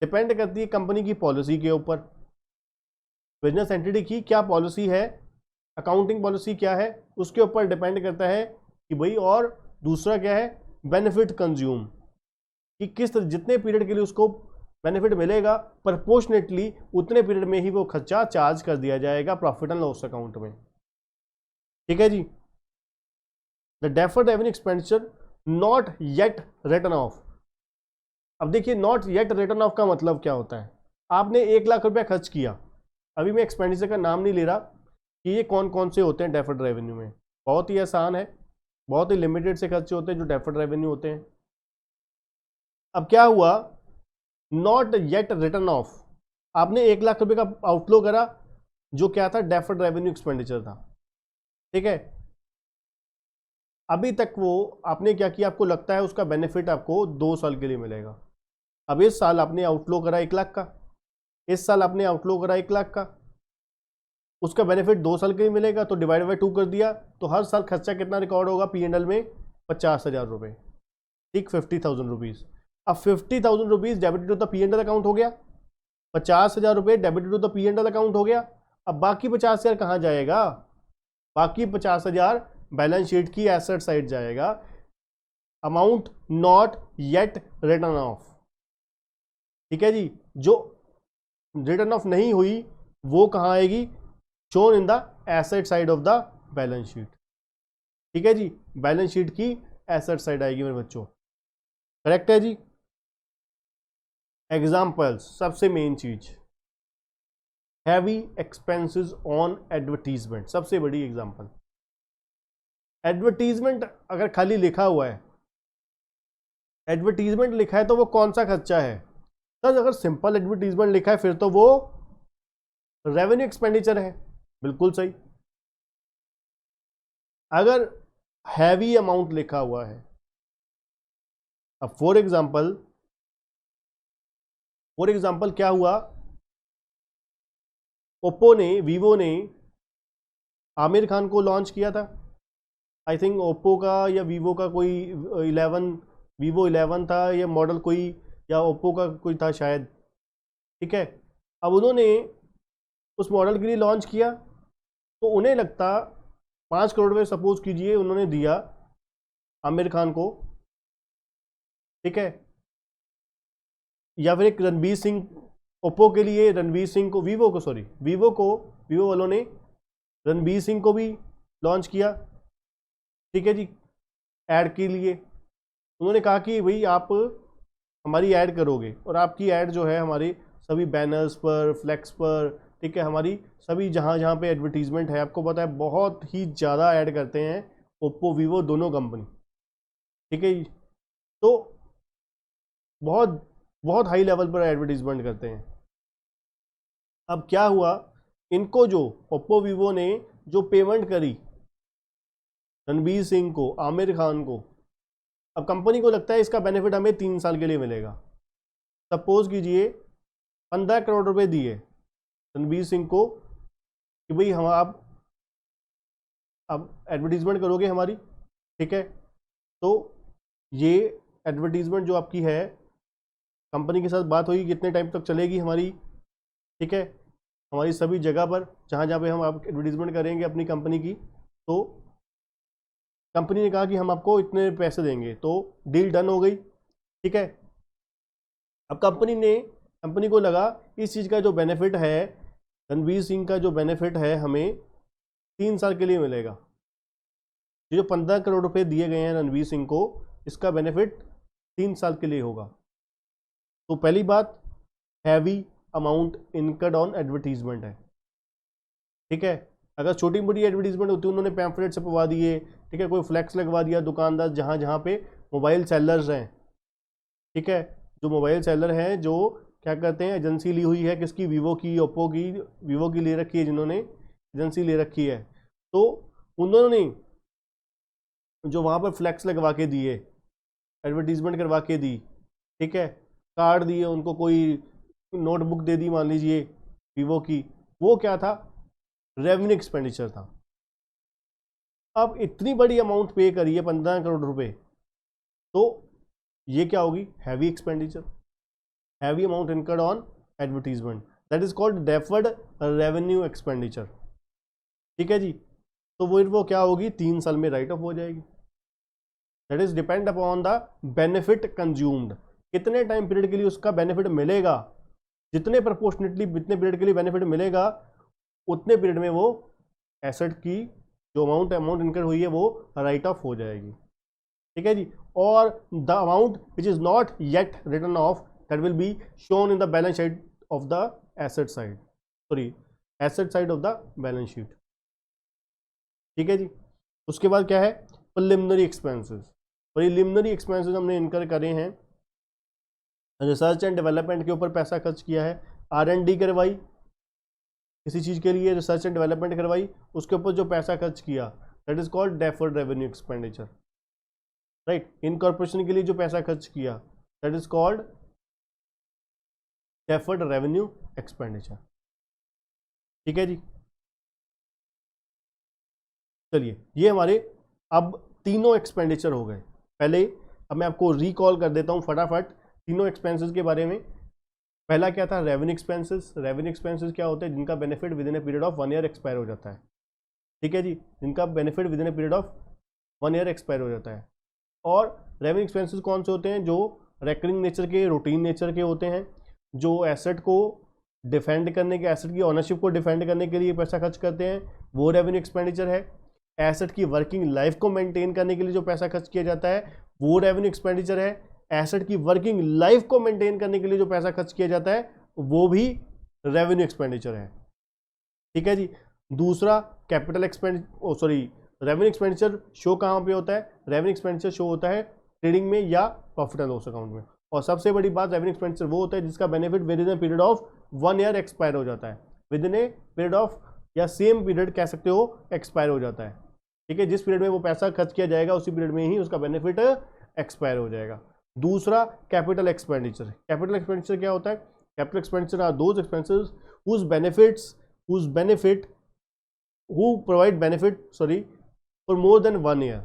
डिपेंड करती है कंपनी की पॉलिसी के ऊपर, बिजनेस एंटिटी की क्या पॉलिसी है, अकाउंटिंग पॉलिसी क्या है, उसके ऊपर डिपेंड करता है कि भाई। और दूसरा क्या है, बेनिफिट कंज्यूम, कि किस जितने पीरियड के लिए उसको बेनिफिट मिलेगा प्रोपोर्शनेटली उतने पीरियड में ही वो खर्चा चार्ज कर दिया जाएगा प्रॉफिट एंड लॉस अकाउंट में। ठीक है जी, the deferred revenue expenditure not yet written off. अब देखिए नॉट येट रिटन ऑफ का मतलब क्या होता है, आपने 1 लाख रुपया खर्च किया, अभी मैं एक्सपेंडिचर का नाम नहीं ले रहा कि ये कौन कौन से होते हैं डेफर्ड रेवेन्यू में, बहुत ही आसान है, बहुत ही लिमिटेड से खर्चे होते हैं जो डेफर्ड रेवेन्यू होते हैं। अब क्या हुआ, नॉट येट रिटन ऑफ, आपने 1 लाख रुपए का आउटफ्लो करा जो क्या था, डेफर्ड रेवेन्यू एक्सपेंडिचर था। ठीक है, अभी तक वो आपने क्या किया, आपको लगता है उसका बेनिफिट आपको 2 साल के लिए मिलेगा। अब इस साल आपने आउटफ्लो करा 1 लाख का, इस साल आपने आउटफ्लो करा 1 लाख का, उसका बेनिफिट 2 साल के लिए मिलेगा, तो डिवाइड बाई 2 कर दिया, तो हर साल खर्चा कितना रिकॉर्ड होगा P&L में, 50,000 रुपये। ठीक, 50,000 रुपीज़। अब 50,000 rupees debited to the P&L account हो गया, 50,000 रुपये debited to the P&L account हो गया। अब बाकी 50,000 कहाँ जाएगा, बाकी 50,000 बैलेंस शीट की एसेट साइड जाएगा, amount not yet return of. ठीक है जी, जो रिटर्न ऑफ नहीं हुई वो कहाँ आएगी, shown in the asset side of the balance sheet. ठीक है जी, बैलेंस शीट की एसेट साइड आएगी मेरे बच्चों, करेक्ट है जी। एग्जाम्पल्स, सबसे मेन चीज, हैवी एक्सपेंसेस ऑन एडवर्टीजमेंट, सबसे बड़ी एग्जाम्पल। एडवर्टीजमेंट अगर खाली लिखा हुआ है, एडवर्टीजमेंट लिखा है तो वो कौन सा खर्चा है सर, अगर सिंपल एडवर्टीजमेंट लिखा है फिर तो वो रेवेन्यू एक्सपेंडिचर है, बिल्कुल सही। अगर हैवी अमाउंट लिखा हुआ है, अब फॉर एग्जाम्पल क्या हुआ, ओप्पो ने, वीवो ने आमिर खान को लॉन्च किया था, आई थिंक ओप्पो का या वीवो का कोई 11, वीवो 11 था या मॉडल कोई, या ओप्पो का कोई था शायद। ठीक है, अब उन्होंने उस मॉडल के लिए लॉन्च किया तो उन्हें लगता 5 करोड़ रुपये सपोज कीजिए उन्होंने दिया आमिर खान को। ठीक है, या फिर एक रणवीर सिंह, ओप्पो के लिए रणवीर सिंह को, वीवो को वीवो वालों ने रणबीर सिंह को भी लॉन्च किया, ठीक है जी, ऐड के लिए। उन्होंने कहा कि भाई आप हमारी ऐड करोगे और आपकी ऐड जो है हमारी सभी बैनर्स पर, फ्लैक्स पर, ठीक है, हमारी सभी जहाँ जहाँ पे एडवर्टीजमेंट है, आपको पता है बहुत ही ज़्यादा ऐड करते हैं ओप्पो वीवो दोनों कंपनी, ठीक है जी। तो बहुत बहुत हाई लेवल पर एडवर्टीजमेंट करते हैं। अब क्या हुआ, इनको जो ओप्पो वीवो ने जो पेमेंट करी रणबीर सिंह को, आमिर खान को, अब कंपनी को लगता है इसका बेनिफिट हमें 3 साल के लिए मिलेगा। सपोज कीजिए 15 करोड़ रुपए दिए रणबीर सिंह को कि भाई हम आप अब एडवर्टीजमेंट करोगे हमारी, ठीक है, तो ये एडवर्टीजमेंट जो आपकी है कंपनी के साथ बात होगी कितने टाइम तक चलेगी हमारी, ठीक है, हमारी सभी जगह पर जहाँ जहाँ पे हम आप एडवर्टीजमेंट करेंगे अपनी कंपनी की, तो कंपनी ने कहा कि हम आपको इतने पैसे देंगे, तो डील डन हो गई, ठीक है। अब कंपनी को लगा इस चीज़ का जो बेनिफिट है, रणबीर सिंह का जो बेनिफिट है हमें 3 साल के लिए मिलेगा। ये जो 15 करोड़ रुपए दिए गए हैं रणबीर सिंह को, इसका बेनिफिट 3 साल के लिए होगा। तो पहली बात, heavy amount incurred on advertisement है, ठीक है। अगर छोटी मोटी एडवर्टीजमेंट होती है, उन्होंने पैम्फलेट छपवा दिए, ठीक है, कोई फ्लैक्स लगवा दिया, दुकानदार जहाँ जहाँ पे मोबाइल सेलर्स हैं, ठीक है, जो मोबाइल सेलर हैं जो क्या कहते हैं एजेंसी ली हुई है किसकी, वीवो की, ओप्पो की, वीवो की ले रखी है, जिन्होंने एजेंसी ले रखी है, तो उन्होंने जो वहाँ पर फ्लैक्स लगवा के दिए, एडवर्टीजमेंट करवा के दी, ठीक है, कार्ड दिए उनको, कोई नोटबुक दे दी मान लीजिए वीवो की, वो क्या था, रेवेन्यू एक्सपेंडिचर था। अब इतनी बड़ी अमाउंट पे करी है 15 करोड़ रुपए, तो ये क्या होगी, heavy expenditure, heavy amount incurred on advertisement, that is called deferred revenue expenditure, ठीक है जी। तो वो क्या होगी, 3 साल में राइट ऑफ हो जाएगी। That is depend upon the benefit consumed, कितने टाइम पीरियड के लिए उसका बेनिफिट मिलेगा, जितने प्रपोर्शनेटली जितने पीरियड के लिए बेनिफिट मिलेगा उतने पीरियड में वो एसेट की जो अमाउंट इनकर हुई है वो राइट ऑफ हो जाएगी, ठीक है जी। और the amount which is not yet return of that will be shown in the balance sheet of the asset side, sorry asset side of the balance sheet, ठीक है जी। उसके बाद क्या है, प्रिलिमिनरी एक्सपेंसेस। प्रिलिमिनरी एक्सपेंसेस हमने इनकर करे हैं, रिसर्च एंड डेवलपमेंट के ऊपर पैसा खर्च किया है, R&D करवाई, किसी चीज़ के लिए रिसर्च एंड डेवलपमेंट करवाई, उसके ऊपर जो पैसा खर्च किया that is called deferred revenue expenditure, right. Incorporation के लिए जो पैसा खर्च किया that is called deferred revenue expenditure, ठीक है जी। चलिए ये हमारे अब तीनों एक्सपेंडिचर हो गए। पहले अब मैं आपको रिकॉल कर देता हूँ फटाफट तीनों एक्सपेंसेस के बारे में। पहला क्या था, रेवेन्यू एक्सपेंसेस। रेवेन्यू एक्सपेंसेस क्या होते हैं, जिनका benefit with in a period of 1 year expire हो जाता है, ठीक है जी, जिनका benefit with in a period of 1 year expire हो जाता है। और रेवेन्यू एक्सपेंसेस कौन से होते हैं, जो रेकरिंग नेचर के, रूटीन नेचर के होते हैं, जो एसेट को डिफेंड करने के, एसेट की ऑनरशिप को डिफेंड करने के लिए पैसा खर्च करते हैं, वो रेवेन्यू एक्सपेंडिचर है। एसेट की वर्किंग लाइफ को मेंटेन करने के लिए जो पैसा खर्च किया जाता है वो रेवेन्यू एक्सपेंडिचर है। एसेट की वर्किंग लाइफ को मेंटेन करने के लिए जो पैसा खर्च किया जाता है वो भी रेवेन्यू एक्सपेंडिचर है, ठीक है जी। दूसरा कैपिटल रेवेन्यू एक्सपेंडिचर शो कहाँ पे होता है, रेवेन्यू एक्सपेंडिचर शो होता है ट्रेडिंग में या प्रॉफिट एंड लॉस अकाउंट में। और सबसे बड़ी बात, रेवेन्यू एक्सपेंडिचर वो होता है जिसका benefit with in a period of 1 year expire हो जाता है, within a period of या सेम पीरियड कह सकते हो एक्सपायर हो जाता है, ठीक है। जिस पीरियड में वो पैसा खर्च किया जाएगा उसी पीरियड में ही उसका बेनिफिट एक्सपायर हो जाएगा। दूसरा कैपिटल एक्सपेंडिचर। कैपिटल एक्सपेंडिचर क्या होता है, capital expenditure are those expenses whose benefit who provide benefit for more than 1 year.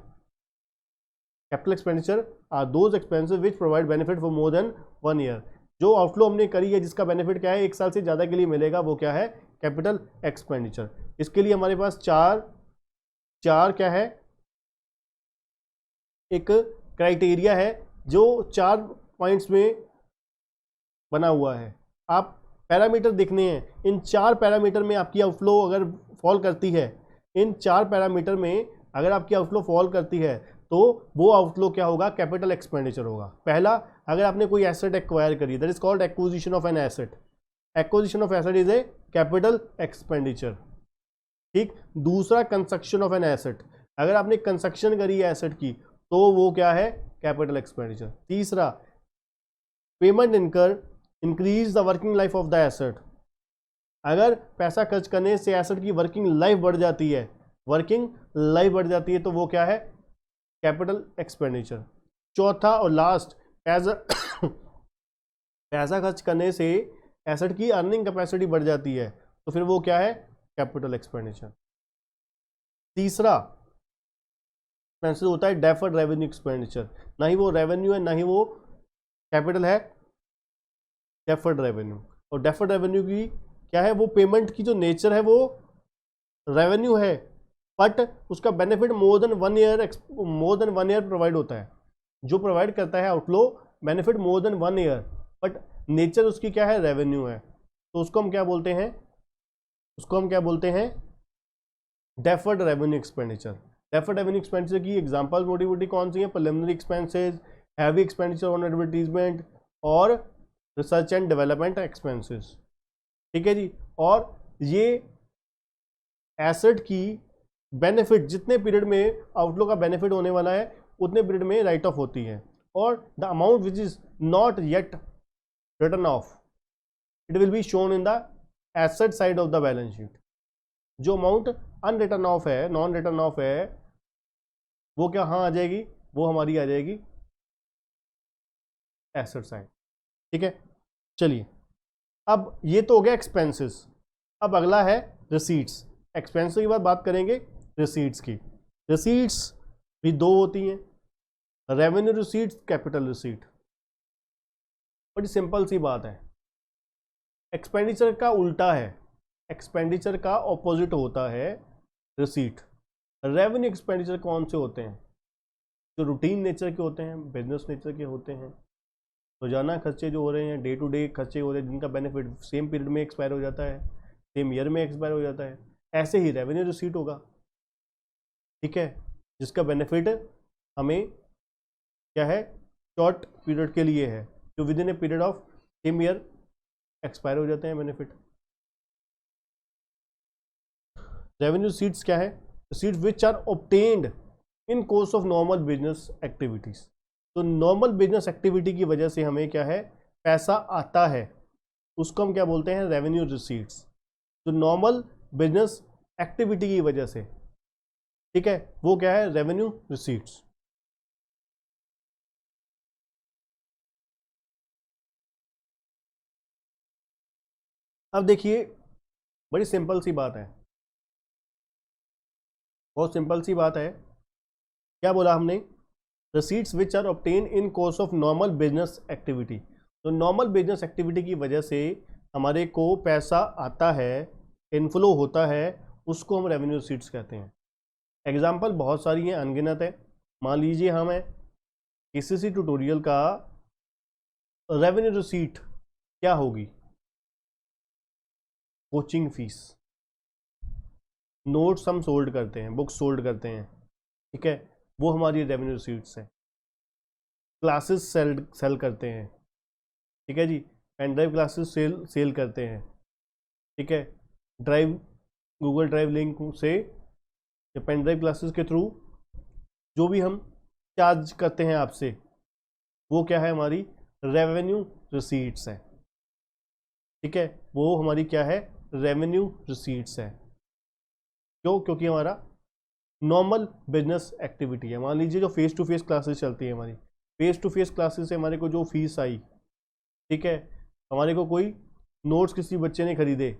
Capital expenditure are those expenses which provide benefit for more than 1 year. जो आउटफ्लो हमने करी है जिसका बेनिफिट क्या है 1 साल से ज़्यादा के लिए मिलेगा, वो क्या है, कैपिटल एक्सपेंडिचर। इसके लिए हमारे पास चार क्या है, एक क्राइटेरिया है जो 4 पॉइंट्स में बना हुआ है। आप पैरामीटर देखने हैं, इन 4 पैरामीटर में आपकी आउटफ्लो अगर फॉल करती है, इन 4 पैरामीटर में अगर आपकी आउटफ्लो फॉल करती है तो वो आउटफ्लो क्या होगा, कैपिटल एक्सपेंडिचर होगा। पहला, अगर आपने कोई एसेट एक्वायर करी, that is called acquisition of an asset, acquisition of asset is a capital expenditure, ठीक। दूसरा, कंस्ट्रक्शन ऑफ एन एसेट, अगर आपने कंस्ट्रक्शन करी है एसेट की तो वो क्या है, कैपिटल एक्सपेंडिचर। तीसरा, पेमेंट इनकर increase the working life of the asset, अगर पैसा खर्च करने से एसेट की वर्किंग लाइफ बढ़ जाती है, वर्किंग लाइफ बढ़ जाती है तो वो क्या है, कैपिटल एक्सपेंडिचर। चौथा और लास्ट, पैसा खर्च करने से एसेट की अर्निंग कैपेसिटी बढ़ जाती है तो फिर वो क्या है, कैपिटल एक्सपेंडिचर। तीसरा एक्सपेंसिव होता है डेफर्ड रेवेन्यू एक्सपेंडिचर, ना ही वो रेवेन्यू है ना ही वो कैपिटल है, डेफर्ड रेवेन्यू। और डेफर्ड रेवेन्यू की क्या है, वो पेमेंट की जो नेचर है वो रेवेन्यू है, बट उसका benefit more than one year provide होता है, जो प्रोवाइड करता है outflow benefit more than 1 year, but nature उसकी क्या है, रेवेन्यू है, तो उसको हम क्या बोलते हैं, उसको हम क्या बोलते हैं, deferred revenue expenditure. Deferred revenue expenditure की एग्जांपल मोटी मोटी कौन सी है, preliminary expenses, heavy expenditure on advertisement और रिसर्च एंड डेवलपमेंट एक्सपेंसेस, ठीक है जी। और ये एसेट की बेनिफिट जितने पीरियड में आउटफ्लो का बेनिफिट होने वाला है उतने पीरियड में राइट ऑफ होती है, और the amount which is not yet return of it will be shown in the asset side of the balance sheet. जो अमाउंट अनरिटर्न ऑफ है, नॉन रिटर्न ऑफ है, वो क्या हाँ आ जाएगी, वो हमारी आ जाएगी एसेट साइड, ठीक है। चलिए, अब ये तो हो गया एक्सपेंसेस, अब अगला है रिसीट्स। एक्सपेंस की बात करेंगे, रिसीट्स की। रिसीट्स भी दो होती हैं, रेवेन्यू रिसीट्स, कैपिटल रिसीट। बड़ी सिंपल सी बात है, एक्सपेंडिचर का उल्टा है, एक्सपेंडिचर का ऑपोजिट होता है रिसीट। रेवेन्यू एक्सपेंडिचर कौन से होते हैं, जो रूटीन नेचर के होते हैं, बिजनेस नेचर के होते हैं, रोजाना खर्चे जो हो रहे हैं, डे टू डे खर्चे हो रहे हैं, जिनका बेनिफिट सेम पीरियड में एक्सपायर हो जाता है, सेम ईयर में एक्सपायर हो जाता है, ऐसे ही रेवेन्यू रिसीट होगा, ठीक है, जिसका बेनिफिट हमें क्या है, शॉर्ट पीरियड के लिए है, जो within a period of same year expire हो जाते हैं बेनिफिट। रेवेन्यू रिसीट्स क्या है, receipts which are obtained in course of normal business activities. तो नॉर्मल बिजनेस एक्टिविटी की वजह से हमें क्या है, पैसा आता है, उसको हम क्या बोलते हैं, रेवेन्यू रिसीट्स। तो नॉर्मल बिजनेस एक्टिविटी की वजह से, ठीक है, वो क्या है, रेवेन्यू रिसीट्स। अब देखिए, बड़ी सिंपल सी बात है, बहुत सिंपल सी बात है, क्या बोला हमने, receipts which are obtain in course of normal business activity. तो नॉर्मल बिजनेस एक्टिविटी की वजह से हमारे को पैसा आता है, इनफ्लो होता है, उसको हम रेवेन्यू रिसीट्स कहते हैं। एग्जाम्पल बहुत सारी हैं, अनगिनत है। मान लीजिए हमें केसीसी ट्यूटोरियल का रेवेन्यू रिसीट क्या होगी, कोचिंग फीस, नोट्स हम सोल्ड करते हैं, बुक्स सोल्ड करते हैं, ठीक है, वो हमारी रेवेन्यू रिसीट्स है। क्लासेस सेल करते हैं, ठीक है जी, पेन ड्राइव क्लासेस सेल करते हैं, ठीक है, ड्राइव गूगल ड्राइव लिंक से या पेन ड्राइव क्लासेस के थ्रू जो भी हम चार्ज करते हैं आपसे, वो क्या है, हमारी रेवेन्यू रिसीट्स है, ठीक है, वो हमारी क्या है, रेवेन्यू रिसीट्स है। क्यों, क्योंकि हमारा नॉर्मल बिजनेस एक्टिविटी है। मान लीजिए जो फेस टू फेस क्लासेस चलती है हमारी, फेस टू फेस क्लासेस से हमारे को जो फीस आई, ठीक है, हमारे को कोई नोट्स किसी बच्चे ने खरीदे,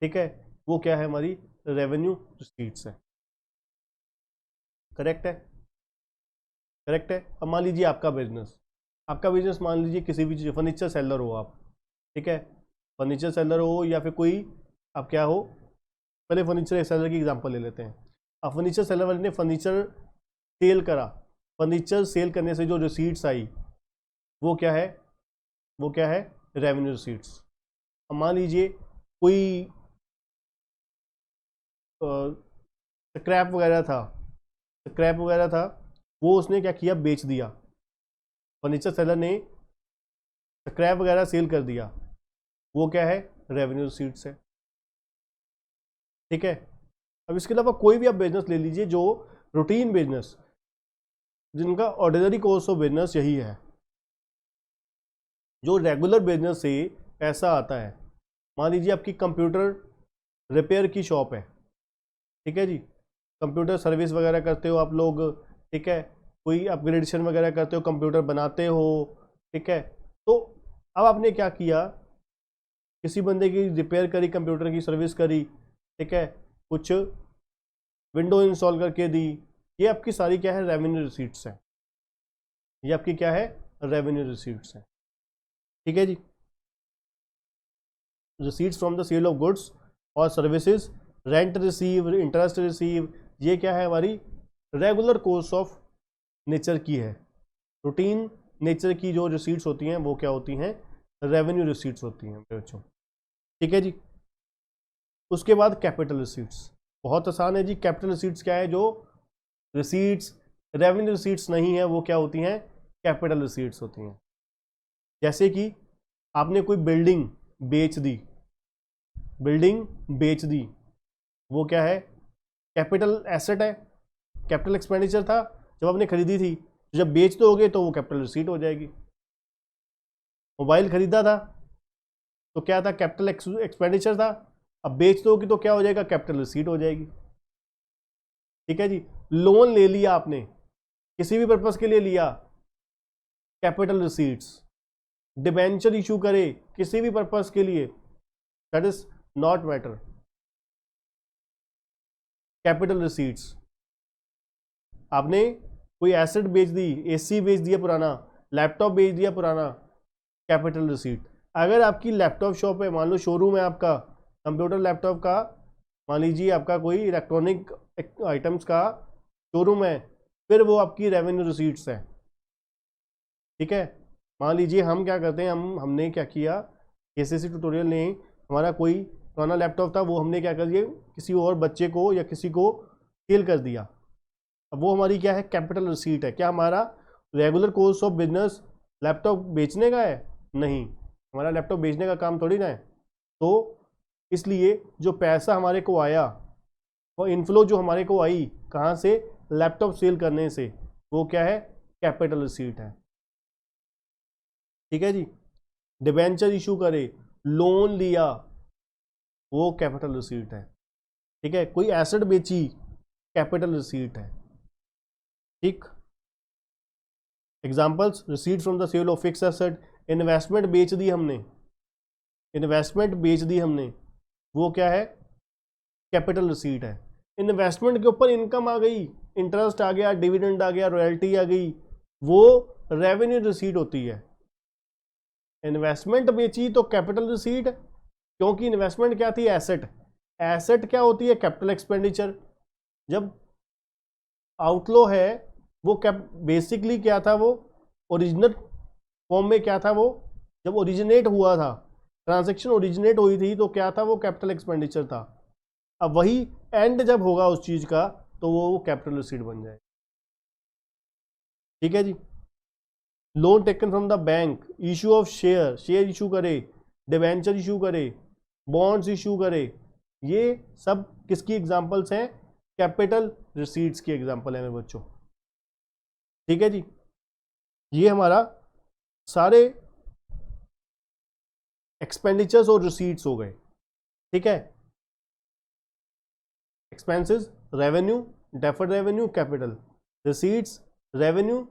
ठीक है, वो क्या है, हमारी रेवेन्यू रिसीट्स है। करेक्ट है, करेक्ट है। अब मान लीजिए आपका बिजनेस मान लीजिए किसी भी चीज़, फर्नीचर सेलर हो आप, ठीक है, फर्नीचर सेलर हो या फिर कोई आप क्या हो, पहले फर्नीचर सेलर की एग्जांपल ले लेते हैं। अब फर्नीचर सेलर वाले ने फर्नीचर सेल करा, फर्नीचर सेल करने से जो रिसीट्स आई वो क्या है, वो क्या है, रेवेन्यू रिसीट्स। मान लीजिए कोई स्क्रैप वगैरह था, वो उसने क्या किया, बेच दिया। फर्नीचर सेलर ने स्क्रैप वगैरह सेल कर दिया, वो क्या है, रेवेन्यू रिसीट्स है। ठीक है। अब इसके अलावा कोई भी आप बिजनेस ले लीजिए जो रूटीन बिजनेस, जिनका ऑर्डिनरी कोर्स ऑफ बिजनेस यही है, जो रेगुलर बिजनेस से पैसा आता है। मान लीजिए आपकी कंप्यूटर रिपेयर की शॉप है, ठीक है जी, कंप्यूटर सर्विस वगैरह करते हो आप लोग, ठीक है, कोई अपग्रेडेशन वगैरह करते हो, कंप्यूटर बनाते हो, ठीक है। तो अब आपने क्या किया, किसी बंदे की रिपेयर करी, कंप्यूटर की सर्विस करी, ठीक है, कुछ विंडो इंस्टॉल करके दी, ये आपकी सारी क्या है, रेवेन्यू रिसीट्स है। ये आपकी क्या है, रेवेन्यू रिसीट्स है। ठीक है जी। Receipts from the sale of goods और services, rent receive, interest receive, ये क्या है, हमारी रेगुलर कोर्स ऑफ नेचर की है। रूटीन नेचर की जो रिसीट्स होती हैं वो क्या होती हैं, रेवेन्यू रिसीट्स होती हैं बच्चों। ठीक है जी। उसके बाद कैपिटल रिसीट्स, बहुत आसान है जी। कैपिटल रिसीट्स क्या है, जो रिसीट्स रेवेन्यू रिसीट्स नहीं है, वो क्या होती हैं, कैपिटल रिसीट्स होती हैं। जैसे कि आपने कोई बिल्डिंग बेच दी, वो क्या है, कैपिटल एसेट है, कैपिटल एक्सपेंडिचर था जब आपने खरीदी थी, तो जब बेच दोगे तो वो कैपिटल रिसीट हो जाएगी। मोबाइल खरीदा था तो क्या था, कैपिटल एक्सपेंडिचर था, अब बेच दोगे तो क्या हो जाएगा, कैपिटल रिसीट हो जाएगी। ठीक है जी। लोन ले लिया आपने, किसी भी पर्पस के लिए लिया, कैपिटल रिसीट्स। डिबेंचर इशू करे किसी भी पर्पस के लिए, that is not matter, capital receipts. आपने कोई एसेट बेच दी, एसी बेच दिया पुराना, लैपटॉप बेच दिया पुराना, कैपिटल रिसीट। अगर आपकी लैपटॉप शॉप है, मान लो शोरूम है आपका कंप्यूटर लैपटॉप का, मान लीजिए आपका कोई इलेक्ट्रॉनिक आइटम्स का शोरूम है, फिर वो आपकी रेवेन्यू रिसीट्स है। ठीक है। मान लीजिए हम क्या करते हैं, हमने क्या किया, केसीसी ट्यूटोरियल ने हमारा कोई पुराना लैपटॉप था, वो हमने क्या कर दिया, किसी और बच्चे को या किसी को सेल कर दिया। अब वो हमारी क्या है, कैपिटल रिसीट है। क्या हमारा regular course of business laptop बेचने का है? नहीं, हमारा लैपटॉप बेचने का काम थोड़ी ना है। तो इसलिए जो पैसा हमारे को आया, और इनफ्लो जो हमारे को आई कहाँ से, लैपटॉप सेल करने से, वो क्या है, कैपिटल रिसीट है। ठीक है जी। डिबेंचर इशू करे, लोन लिया, वो कैपिटल रिसीट है। ठीक है। कोई एसेट बेची, कैपिटल रिसीट है। ठीक। Examples, receipt from the sale of fix asset, investment बेच दी हमने, वो क्या है, कैपिटल रिसीट है। इन्वेस्टमेंट के ऊपर इनकम आ गई, इंटरेस्ट आ गया, डिविडेंड आ गया, रॉयल्टी आ गई, वो रेवेन्यू रिसीट होती है। इन्वेस्टमेंट बेची तो कैपिटल रिसीट, क्योंकि इन्वेस्टमेंट क्या थी, एसेट क्या होती है, कैपिटल एक्सपेंडिचर। जब आउटफ्लो है वो बेसिकली क्या था, वो ओरिजिनल फॉर्म में क्या था, वो जब ओरिजिनेट हुआ था, ट्रांजैक्शन ओरिजिनेट हुई थी, तो क्या था, वो कैपिटल एक्सपेंडिचर था। अब वही एंड जब होगा उस चीज का, तो वो कैपिटल रिसीट बन जाए। ठीक है जी। Loan taken from the bank, issue of share issue करे, डिवेंचर इशू करे, बॉन्ड्स इशू करे, ये सब किसकी एग्जांपल्स हैं, कैपिटल रिसीट्स की एग्जांपल है मेरे बच्चों। ठीक है जी। ये हमारा सारे एक्सपेंडिचर्स और रिसीट्स हो गए। ठीक है। Expenses, revenue, deferred revenue, capital receipts, revenue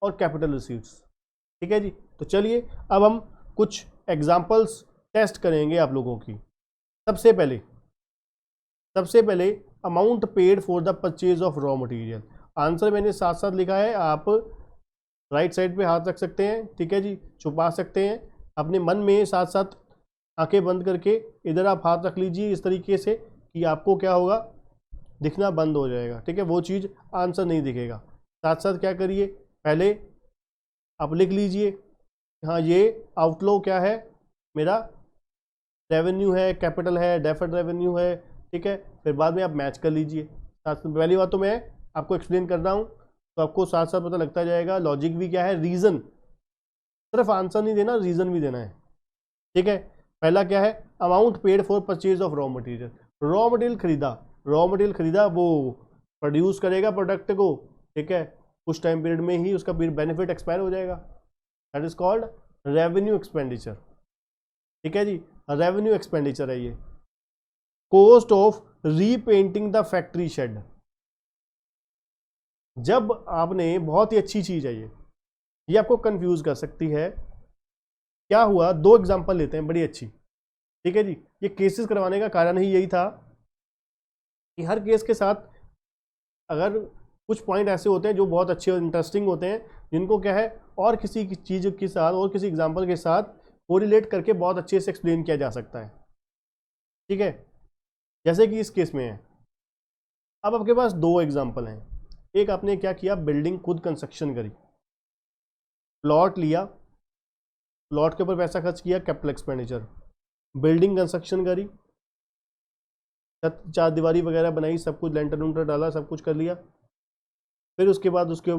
और कैपिटल रिसीट्स। ठीक है जी। तो चलिए अब हम कुछ एग्जांपल्स टेस्ट करेंगे आप लोगों की। सबसे पहले amount paid for the purchase of raw material. Answer मैंने साथ साथ लिखा है, आप राइट साइड पे हाथ रख सकते हैं, ठीक है जी, छुपा सकते हैं अपने मन में, साथ साथ आंखें बंद करके इधर आप हाथ रख लीजिए इस तरीके से कि आपको क्या होगा, दिखना बंद हो जाएगा। ठीक है, वो चीज़ आंसर नहीं दिखेगा। साथ साथ क्या करिए, पहले आप लिख लीजिए, हाँ ये आउटफ्लो क्या है मेरा, रेवेन्यू है, कैपिटल है, डेफर्ड रेवेन्यू है, ठीक है। फिर बाद में आप मैच कर लीजिए। पहली बात तो मैं आपको एक्सप्लेन कर रहा हूँ, तो आपको साथ साथ पता लगता जाएगा लॉजिक भी क्या है, रीजन, सिर्फ आंसर नहीं देना, रीजन भी देना है, ठीक है। पहला क्या है, amount paid for purchase of raw material. Raw material खरीदा, रॉ मटेरियल खरीदा, वो प्रोड्यूस करेगा प्रोडक्ट को, ठीक है, कुछ टाइम पीरियड में ही उसका बेनिफिट एक्सपायर हो जाएगा, that is called revenue expenditure, ठीक है जी, रेवेन्यू एक्सपेंडिचर है ये। Cost of repainting the factory shade, जब आपने, बहुत ही अच्छी चीज है ये आपको कंफ्यूज कर सकती है। क्या हुआ, दो एग्जांपल लेते हैं, बड़ी अच्छी, ठीक है जी। ये केसेस करवाने का कारण ही यही था कि हर केस के साथ अगर कुछ पॉइंट ऐसे होते हैं जो बहुत अच्छे और इंटरेस्टिंग होते हैं, जिनको क्या है और किसी चीज़ के साथ और किसी एग्जांपल के साथ कोरिलेट करके बहुत अच्छे से एक्सप्लेन किया जा सकता है, ठीक है। जैसे कि इस केस में है, अब आपके पास दो एग्जांपल हैं। एक, आपने क्या किया, बिल्डिंग खुद कंस्ट्रक्शन करी, प्लॉट लिया, प्लॉट के ऊपर पैसा खर्च किया, कैपिटल एक्सपेंडिचर। बिल्डिंग कंस्ट्रक्शन करी, चार दीवारी वगैरह बनाई, सब कुछ लेंटर लूंटर डाला, सब कुछ कर लिया। फिर उसके बाद उसके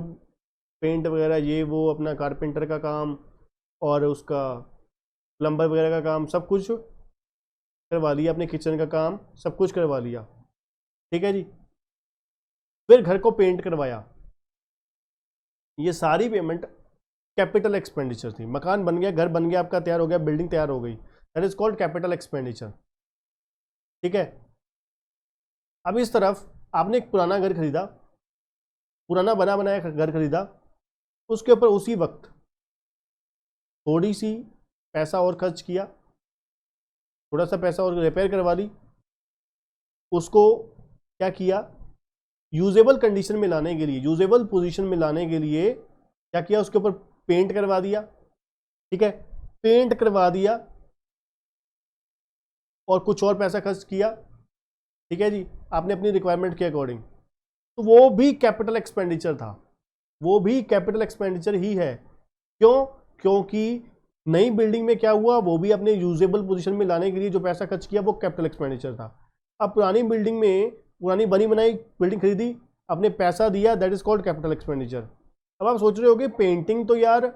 पेंट वगैरह ये वो अपना कारपेंटर का काम और उसका प्लम्बर वगैरह का काम सब कुछ करवा लिया, अपने किचन का काम सब कुछ करवा लिया, ठीक है जी। फिर घर को पेंट करवाया, ये सारी पेमेंट कैपिटल एक्सपेंडिचर थी। मकान बन गया, घर बन गया आपका, तैयार हो गया, बिल्डिंग तैयार हो गई, that is called capital expenditure, ठीक है। अब इस तरफ आपने एक पुराना घर खरीदा, पुराना बना बनाया घर खरीदा, उसके ऊपर उसी वक्त थोड़ी सी पैसा और खर्च किया, थोड़ा सा पैसा और रिपेयर करवा ली, उसको क्या किया, यूजेबल कंडीशन में लाने के लिए, यूजेबल पोजीशन में लाने के लिए क्या किया, उसके ऊपर पेंट करवा दिया, ठीक है। पेंट करवा दिया और कुछ और पैसा खर्च किया, ठीक है जी, आपने अपनी रिक्वायरमेंट के अकॉर्डिंग, तो वो भी कैपिटल एक्सपेंडिचर था, वो भी कैपिटल एक्सपेंडिचर ही है। क्यों, क्योंकि नई बिल्डिंग में क्या हुआ, वो भी अपने यूजेबल पोजीशन में लाने के लिए जो पैसा खर्च किया वो कैपिटल एक्सपेंडिचर था। अब पुरानी बिल्डिंग में, पुरानी बनी बनाई बिल्डिंग खरीदी, आपने पैसा दिया, that is called capital expenditure. अब आप सोच रहे होगे पेंटिंग तो यार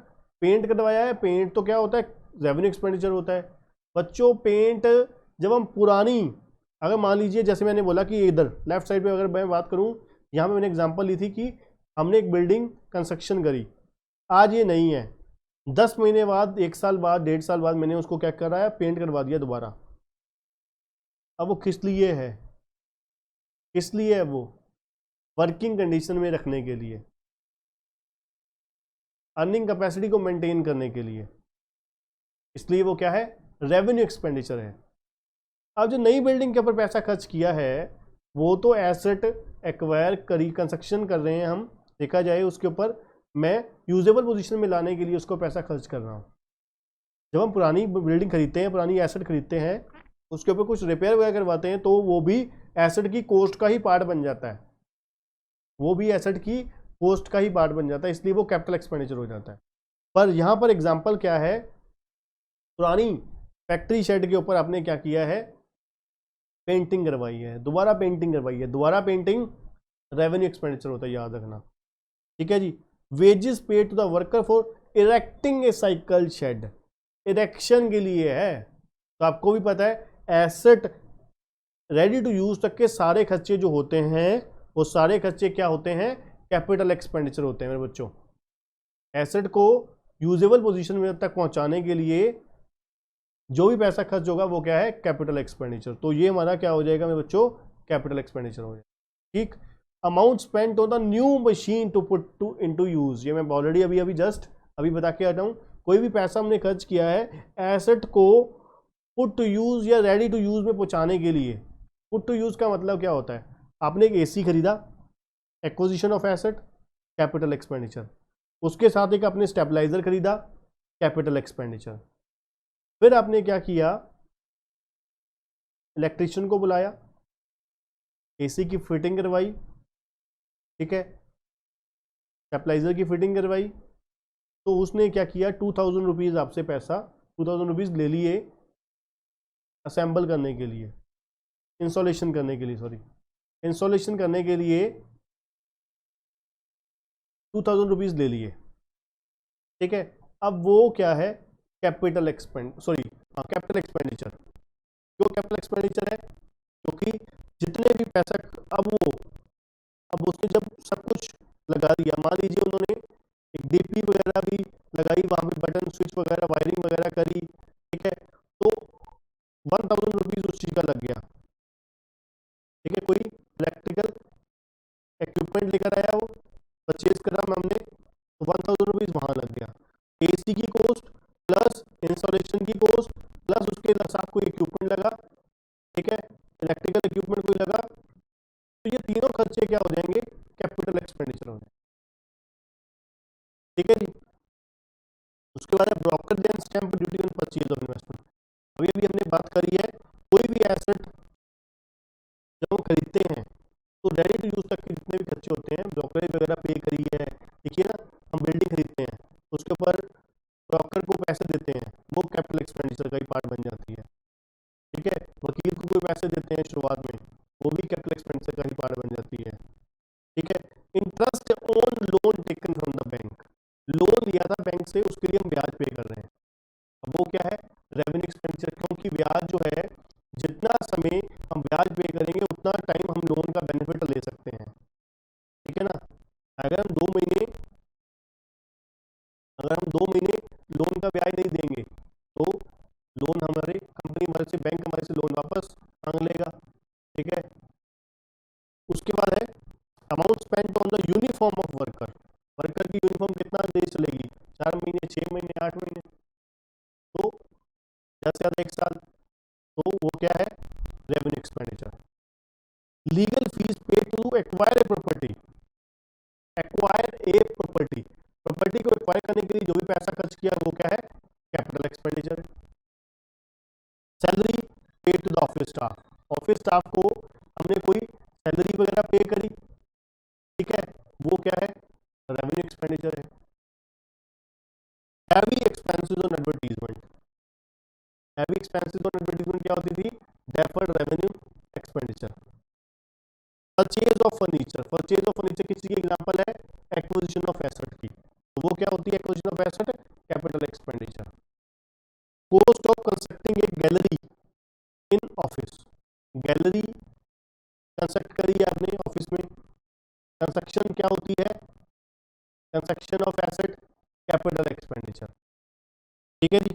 पेंट करवाया है, पेंट तो क्या होता है, रेवेन्यू एक्सपेंडिचर होता है। बच्चों पेंट जब हम पुरानी, अगर मान लीजिए जैसे मैंने बोला कि इधर लेफ्ट साइड पे अगर मैं बात करूं, यहाँ पे मैंने एग्जांपल ली थी कि हमने एक बिल्डिंग कंस्ट्रक्शन करी, आज ये नहीं है, 10 महीने बाद, 1 साल बाद, 1.5 साल बाद मैंने उसको क्या कराया, पेंट करवा दिया दोबारा। अब वो किस लिए है, किस लिए है, वो वर्किंग कंडीशन में रखने के लिए, अर्निंग कैपेसिटी को मेंटेन करने के लिए, इसलिए वो क्या है, रेवेन्यू एक्सपेंडिचर है। अब जो नई बिल्डिंग के ऊपर पैसा खर्च किया है, वो तो एसेट एक्वायर करी, कंस्ट्रक्शन कर रहे हैं हम, देखा जाए उसके ऊपर मैं यूजेबल पोजीशन में लाने के लिए उसको पैसा खर्च कर रहा हूँ। जब हम पुरानी बिल्डिंग खरीदते हैं, पुरानी एसेट खरीदते हैं, उसके ऊपर कुछ रिपेयर वगैरह करवाते हैं, तो वो भी एसेट की कॉस्ट का ही पार्ट बन जाता है, वो भी एसेट की कॉस्ट का ही पार्ट बन जाता है, इसलिए वो कैपिटल एक्सपेंडिचर हो जाता है। पर यहाँ पर एग्जाम्पल क्या है, पुरानी फैक्ट्री शेड के ऊपर आपने क्या किया है, पेंटिंग करवाई है, दोबारा पेंटिंग करवाई है, दोबारा पेंटिंग रेवेन्यू एक्सपेंडिचर होता है, याद रखना, ठीक है जी। Wages paid to the worker for erecting a cycle shed, erection के लिए है, तो आपको भी पता है एसेट रेडी टू यूज तक के सारे खर्चे जो होते हैं, वो सारे खर्चे क्या होते हैं, कैपिटल एक्सपेंडिचर होते हैं मेरे बच्चों। एसेट को यूजेबल पोजीशन में तक पहुंचाने के लिए जो भी पैसा खर्च होगा वो क्या है, कैपिटल एक्सपेंडिचर। तो ये हमारा क्या हो जाएगा मेरे बच्चों, कैपिटल एक्सपेंडिचर हो जाएगा, ठीक। Amount spent on the new machine to put to into use, ये मैं ऑलरेडी अभी जस्ट बता के आता हूं। कोई भी पैसा हमने खर्च किया है एसेट को पुट टू यूज या रेडी टू यूज में पहुंचाने के लिए। पुट टू यूज का मतलब क्या होता है, आपने एक एसी खरीदा, acquisition of asset, capital expenditure. उसके साथ एक आपने स्टेबलाइजर खरीदा, कैपिटल एक्सपेंडिचर। फिर आपने क्या किया, इलेक्ट्रिशियन को बुलाया, एसी की फिटिंग करवाई, ठीक है, स्टेबलाइजर की फिटिंग करवाई, तो उसने क्या किया, 2000 रुपीज़ आपसे पैसा, 2000 रुपीज़ ले लिए, असेंबल करने के लिए, इंस्टॉलेशन करने के लिए, सॉरी, इंस्टॉलेशन करने के लिए 2000 रुपीज़ ले लिए, ठीक है। अब वो क्या है, कैपिटल एक्सपेंडिचर। क्यों कैपिटल एक्सपेंडिचर है? क्योंकि जितने भी पैसा, अब उसने जब सब कुछ लगा दिया, मान लीजिए उन्होंने एक डीपी वगैरह भी लगाई, वहां पे बटन स्विच वगैरह वायरिंग वगैरह करी, ठीक है, तो 1000 रुपीज़ उस चीज़ का लग गया, ठीक है। कोई इलेक्ट्रिकल इक्विपमेंट लेकर आया, वो परचेज करा हमने, तो 1000 रुपीज़ वहाँ लग गया। एसी की कॉस्ट प्लस इंस्टॉलेशन की कॉस्ट प्लस उसके साथ कोई इक्विपमेंट लगा, ठीक है, इलेक्ट्रिकल इक्विपमेंट कोई लगा, तो ये तीनों खर्चे क्या हो जाएंगे, कैपिटल एक्सपेंडिचर हो जाएंगे, ठीक है जी। उसके बाद है broker then stamp duty on purchase of investment. अभी हमने बात करी है, कोई भी एसेट जब हम खरीदते हैं तो रेडी टू यूज तक के जितने भी खर्चे होते हैं, ब्रोकरेज वगैरह पे करी है, देखिए ना, हम बिल्डिंग खरीदते हैं, उसके ऊपर ब्रोकर को पैसे देते हैं, वो कैपिटल एक्सपेंडिचर का ही पार्ट बन जाती है, ठीक है। वकील को कोई पैसे देते हैं शुरुआत में, वो भी कैपिटल एक्सपेंडिचर का ही पार्ट बन जाती है, ठीक है। Interest on loan taken from the bank, loan लिया था बैंक से, उसके लिए हम ब्याज पे कर रहे हैं, अब वो क्या है, रेवेन्यू एक्सपेंडिचर, क्योंकि ब्याज जो है, जितना समय हम ब्याज पे करेंगे उतना टाइम हम लोन का बेनिफिट ले सकते हैं, ठीक है ना। अगर हम 2 महीने अगर हम 2 महीने लोन का ब्याज नहीं देंगे तो लोन हमारे से बैंक हमारे से लोन वापस मांग लेगा, ठीक है। उसके बाद है amount spent on the uniform of worker, worker की यूनिफॉर्म कितना देर चलेगी, 4 महीने, 6 महीने, 8 महीने, तो ज़्यादा से ज़्यादा 1 साल, तो वो क्या है, revenue expenditure. Legal fees pay to acquire a property, property को एक्वायर करने के लिए जो भी पैसा खर्च किया वो क्या है, कैपिटल एक्सपेंडिचर। सैलरी पे टू द ऑफिस स्टाफ को हमने कोई सैलरी वगैरह पे करी, ठीक है, वो क्या है, रेवेन्यू एक्सपेंडिचर है। Heavy expenses on advertisement, heavy expenses on advertisement क्या होती थी, deferred revenue expenditure. Purchase of furniture किसी की एग्जांपल है, एक्विजिशन ऑफ एसेट की, तो वो क्या होती है, acquisition of asset, capital expenditure. Cost of constructing A gallery in office, gallery construct करी है आपने ऑफिस में, कंस्ट्रक्शन क्या होती है, construction of asset, capital expenditure, ठीक है जी।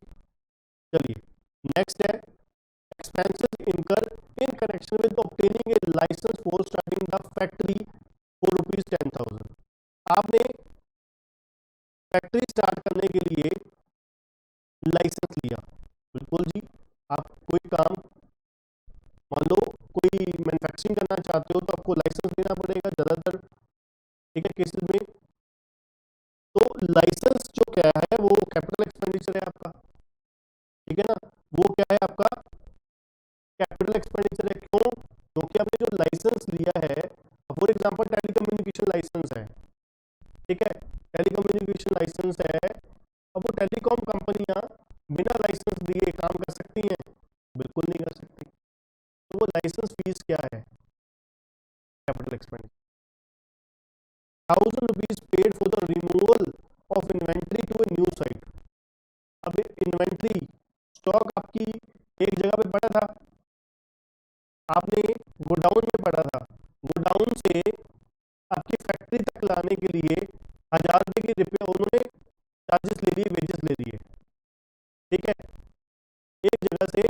चलिए नेक्स्ट है expenses incurred in connection with obtaining a license for starting the factory for ₹10,000। आपने फैक्ट्री स्टार्ट करने के लिए लाइसेंस लिया, बिल्कुल जी, आप कोई काम, मान लो कोई मैन्युफैक्चरिंग करना चाहते हो तो आपको लाइसेंस लेना पड़ेगा ज़्यादातर, ठीक है, केसेस में, तो लाइसेंस जो क्या है वो कैपिटल एक्सपेंडिचर है आपका, ठीक है ना, वो क्या है आपका, कैपिटल एक्सपेंडिचर है। क्यों? क्योंकि आपने जो लाइसेंस लिया है, फॉर एग्जांपल टेलीकम्युनिकेशन लाइसेंस है, ठीक है, टेलीकम्युनिकेशन लाइसेंस है, अब वो टेलीकॉम कंपनियां बिना लाइसेंस दिए काम कर सकती हैं, बिल्कुल नहीं कर सकती, तो वो लाइसेंस फीस क्या है, capital expenditure. ₹1000 paid for the removal of inventory to a new site. अब इन्वेंट्री स्टॉक आपकी एक जगह पे पड़ा था, आपने गोडाउन में पड़ा था, गोडाउन से आपकी फैक्ट्री तक लाने के लिए 1000 रुपये की रिपेयर उन्होंने चार्जेस ले लिए, वेजेस ले लिए, ठीक है, एक जगह से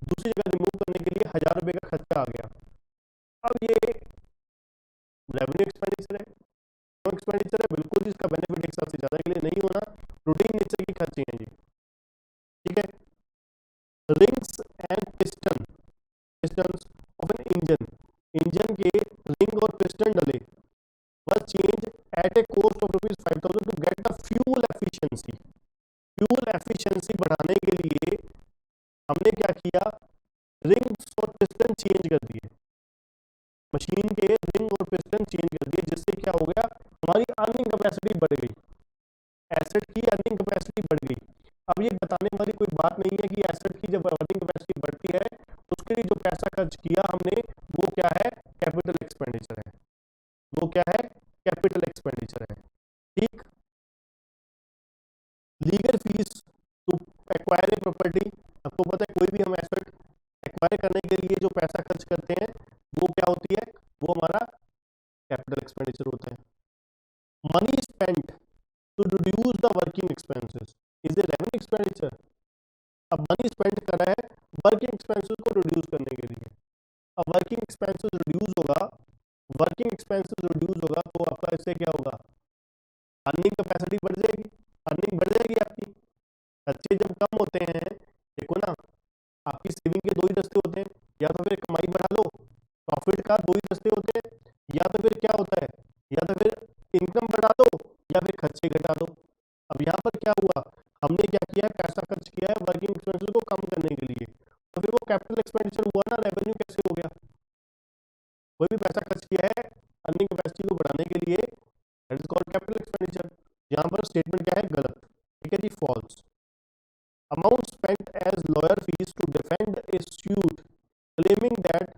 दूसरी जगह रिमूव करने के लिए 1000 रुपये का खर्चा आ गया। अब ये रेवेन्यू एक्सपेंडिचर है, एक्सपेंडिचर है, बिल्कुल इसका बेनिफिट 1 साल से ज़्यादा के लिए नहीं होना, रूटीन नेचर की खर्चे हैं जी, ठीक है। Rings and pistons of an engine के रिंग और पिस्टन डले was changed at a cost of ₹5,000 to get the fuel efficiency। Fuel efficiency बढ़ाने के लिए हमने क्या किया, रिंग्स और पिस्टन चेंज कर दिए, मशीन के रिंग और पिस्टन चेंज कर दिए, जिससे क्या हो गया, हमारी अर्निंग कैपेसिटी बढ़ गई, एसेट की अर्निंग कैपेसिटी बढ़ गई। अब ये बताने वाली कोई बात नहीं है कि एसेट की जब वर्किंग कैपेसिटी बढ़ती है तो उसके लिए जो पैसा खर्च किया हमने वो क्या है, कैपिटल एक्सपेंडिचर है, वो क्या है, कैपिटल एक्सपेंडिचर है। ठीक। Legal fees to acquire a property, आपको पता है कोई भी हम एसेट एक्वायर करने के लिए जो पैसा खर्च करते हैं वो क्या होती है, वो हमारा कैपिटल एक्सपेंडिचर होता है। Money spent to reduce the working expenses is a revenue expenditure. अब मनी स्पेंड कर रहा है वर्किंग एक्सपेंसेस को रिड्यूस करने के लिए। अब वर्किंग एक्सपेंसेस रिड्यूस होगा, वर्किंग एक्सपेंसेस रिड्यूस होगा तो आपका इससे क्या होगा, अर्निंग कैपेसिटी बढ़ जाएगी, अर्निंग बढ़ जाएगी आपकी। खर्चे जब कम होते हैं, देखो ना, आपकी सेविंग के दो ही रास्ते होते हैं, या तो फिर कमाई बढ़ा लो, प्रॉफिट का दो ही रास्ते होते हैं, या तो फिर क्या होता है, या तो फिर इनकम बढ़ा दो या फिर खर्चे घटा दो। अब यहाँ पर क्या हुआ, हमने क्या किया है, पैसा खर्च किया है वर्किंग एक्सपेंसेस को कम करने के लिए, तो फिर वो कैपिटल एक्सपेंडिचर हुआ ना, रेवेन्यू कैसे हो गया। कोई भी पैसा खर्च किया है अर्निंग कैपेसिटी को बढ़ाने के लिए, that is called capital expenditure. यहाँ पर स्टेटमेंट क्या है, गलत, ठीक है जी, false. Amount spent as lawyer fees to defend a suit claiming that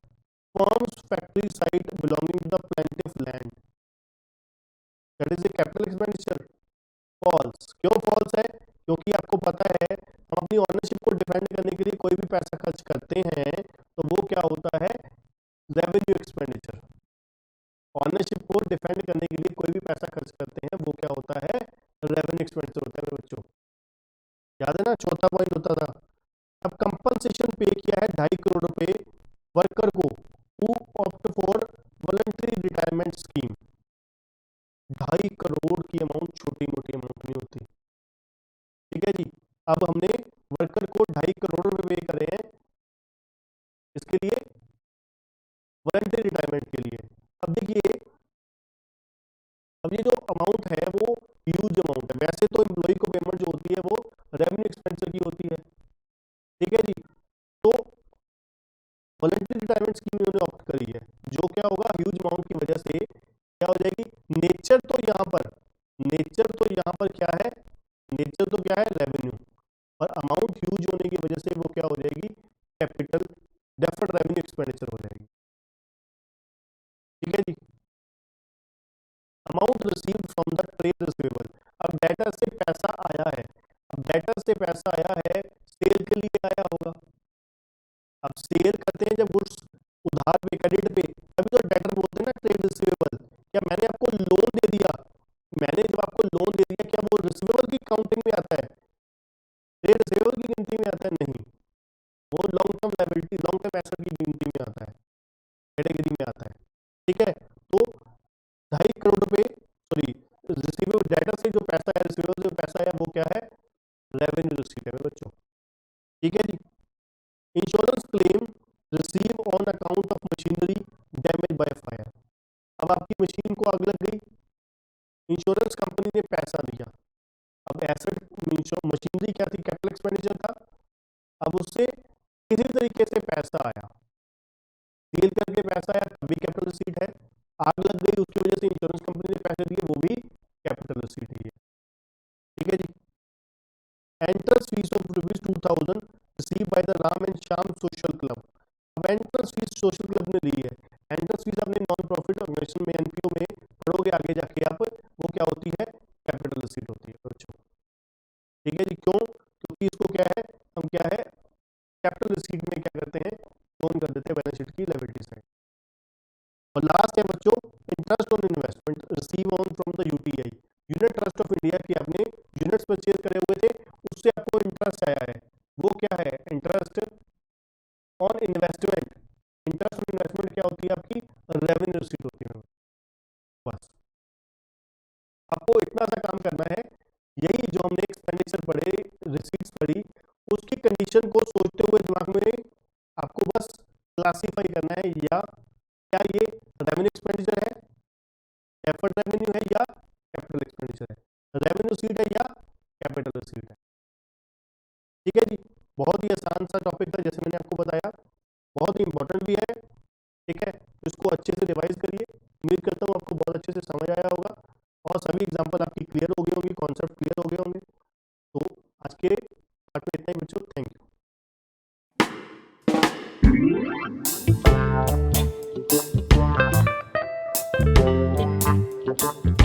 firms factory site belonging to the plaintiff land, that is a capital expenditure. False. क्यों फॉल्स है, क्योंकि आपको पता है हम अपनी ऑनरशिप को डिफेंड करने के लिए कोई भी पैसा खर्च करते हैं तो वो क्या होता है, रेवेन्यू एक्सपेंडिचर। ऑनरशिप को डिफेंड करने के लिए कोई भी पैसा खर्च करते हैं वो क्या होता है, रेवेन्यू एक्सपेंडिचर होता है मेरे बच्चों। याद है ना, चौथा पॉइंट होता था। अब कंपनसेशन पे किया है 2.5 करोड़ रुपए वर्कर को who opt for voluntary retirement scheme. 2.5 crore की अमाउंट छोटी मोटी अमाउंट नहीं होती, ठीक है जी। अब हमने वर्कर को 2.5 करोड़ रुपए पे करे हैं इसके लिए, वॉलंटरी रिटायरमेंट के लिए। अब देखिए, अब ये जो अमाउंट है वो ह्यूज अमाउंट है। वैसे तो एम्प्लॉय को पेमेंट जो होती है वो रेवेन्यू एक्सपेंडिचर की होती है, ठीक है जी। तो वॉलंटरी रिटायरमेंट स्कीम इन्होंने ऑप्ट करी है, जो क्या होगा, ह्यूज अमाउंट की वजह से क्या हो जाएगी, नेचर तो यहाँ पर, नेचर तो यहाँ पर क्या है, नेचर तो क्या है, रेवेन्यू, और अमाउंट ह्यूज होने की वजह से वो क्या हो जाएगी, कैपिटल डेफर्ड रेवेन्यू एक्सपेंडिचर हो जाएगी, ठीक है जी। Amount received from the trade receivable, अब डेटर से पैसा आया है, अब डेटर से पैसा आया है, सेल के लिए आया होगा। अब सेल करते हैं जब गुड्स उधार पे, क्रेडिट पे, तभी तो डेटर बोलते हैं ना ट्रेड रिसीवेबल। क्या मैंने आपको लोन दे दिया, मैंने जब आपको लोन दे दिया क्या वो रिसीवेबल की काउंटिंग में आता है, ट्रेड रिसीवेबल की गिनती में आता है, नहीं, वो long term liability, long term asset की गिनती में आता है, कैटेगरी में आता है, ठीक है। तो 2.5 करोड़ रुपए, सॉरी, रिसीवेबल डेटा से जो पैसा है, रिसीवेबल से जो पैसा है वो क्या है, रेवेन्यू रिसीट है बच्चों, ठीक है जी। Insurance claim receive on account of machinery damage by fire, अब आपकी मशीन को आग लग गई, इंश्योरेंस कंपनी ने पैसा दिया, अब एसेट मशीनरी क्या थी, कैपिटल एक्सपेंडिचर था, अब उससे किसी तरीके से पैसा आया, सेल करके पैसा आया तभी कैपिटल रिसीट है, आग लग गई उसकी वजह से इंश्योरेंस कंपनी ने पैसे दिए वो भी कैपिटल रिसीट ही है, ठीक है जी। Entrance fees of ₹2000 receive by the Ram and Shyam social club, अब एंट्रेंस फीस सोशल क्लब ने ली है, एंट्रेंस फीस अपने नॉन प्रॉफिट ऑर्गेनाइजेशन में एनपीओ में पढ़ोगे आगे जाके आप, वो क्या होती है, कैपिटल रिसीट होती है बच्चों, ठीक है जी। क्यों, क्योंकि इसको क्या है, हम क्या है, कैपिटल रिसीट में क्या करते हैं, लोन कर देते हैं बैलेंस शीट की लायबिलिटी साइड। और लास्ट है बच्चों, interest on investment receive on from the UTI, unit trust of India की आपने यूनिट्स परचेज करे हुए थे, उससे आपको इंटरेस्ट आया है, वो क्या है, interest on investment. Interest on investment क्या होती है आपकी, रेवेन्यू रिसीट होती है। बस आपको इतना सा काम करना है, यही जो हमने एक्सपेंडिचर पढ़े, रिसीट्स पढ़ी, उसकी कंडीशन को सोचते हुए दिमाग में आपको बस क्लासीफाई करना है, या क्या ये रेवेन्यू एक्सपेंडिचर है, डेफर्ड रेवेन्यू है, या कैपिटल एक्सपेंडिचर है, रेवेन्यू सीट है या कैपिटल सीट है, ठीक है जी। बहुत ही आसान सा टॉपिक था जैसे मैंने आपको बताया, बहुत ही इंपॉर्टेंट भी है, ठीक है। इसको अच्छे से रिवाइज करिए, उम्मीद करता हूँ आपको बहुत अच्छे से समझ आया होगा और सभी एग्जाम्पल आपकी क्लियर हो गए होंगे, कॉन्सेप्ट क्लियर हो गए होंगे। तो आज के मच।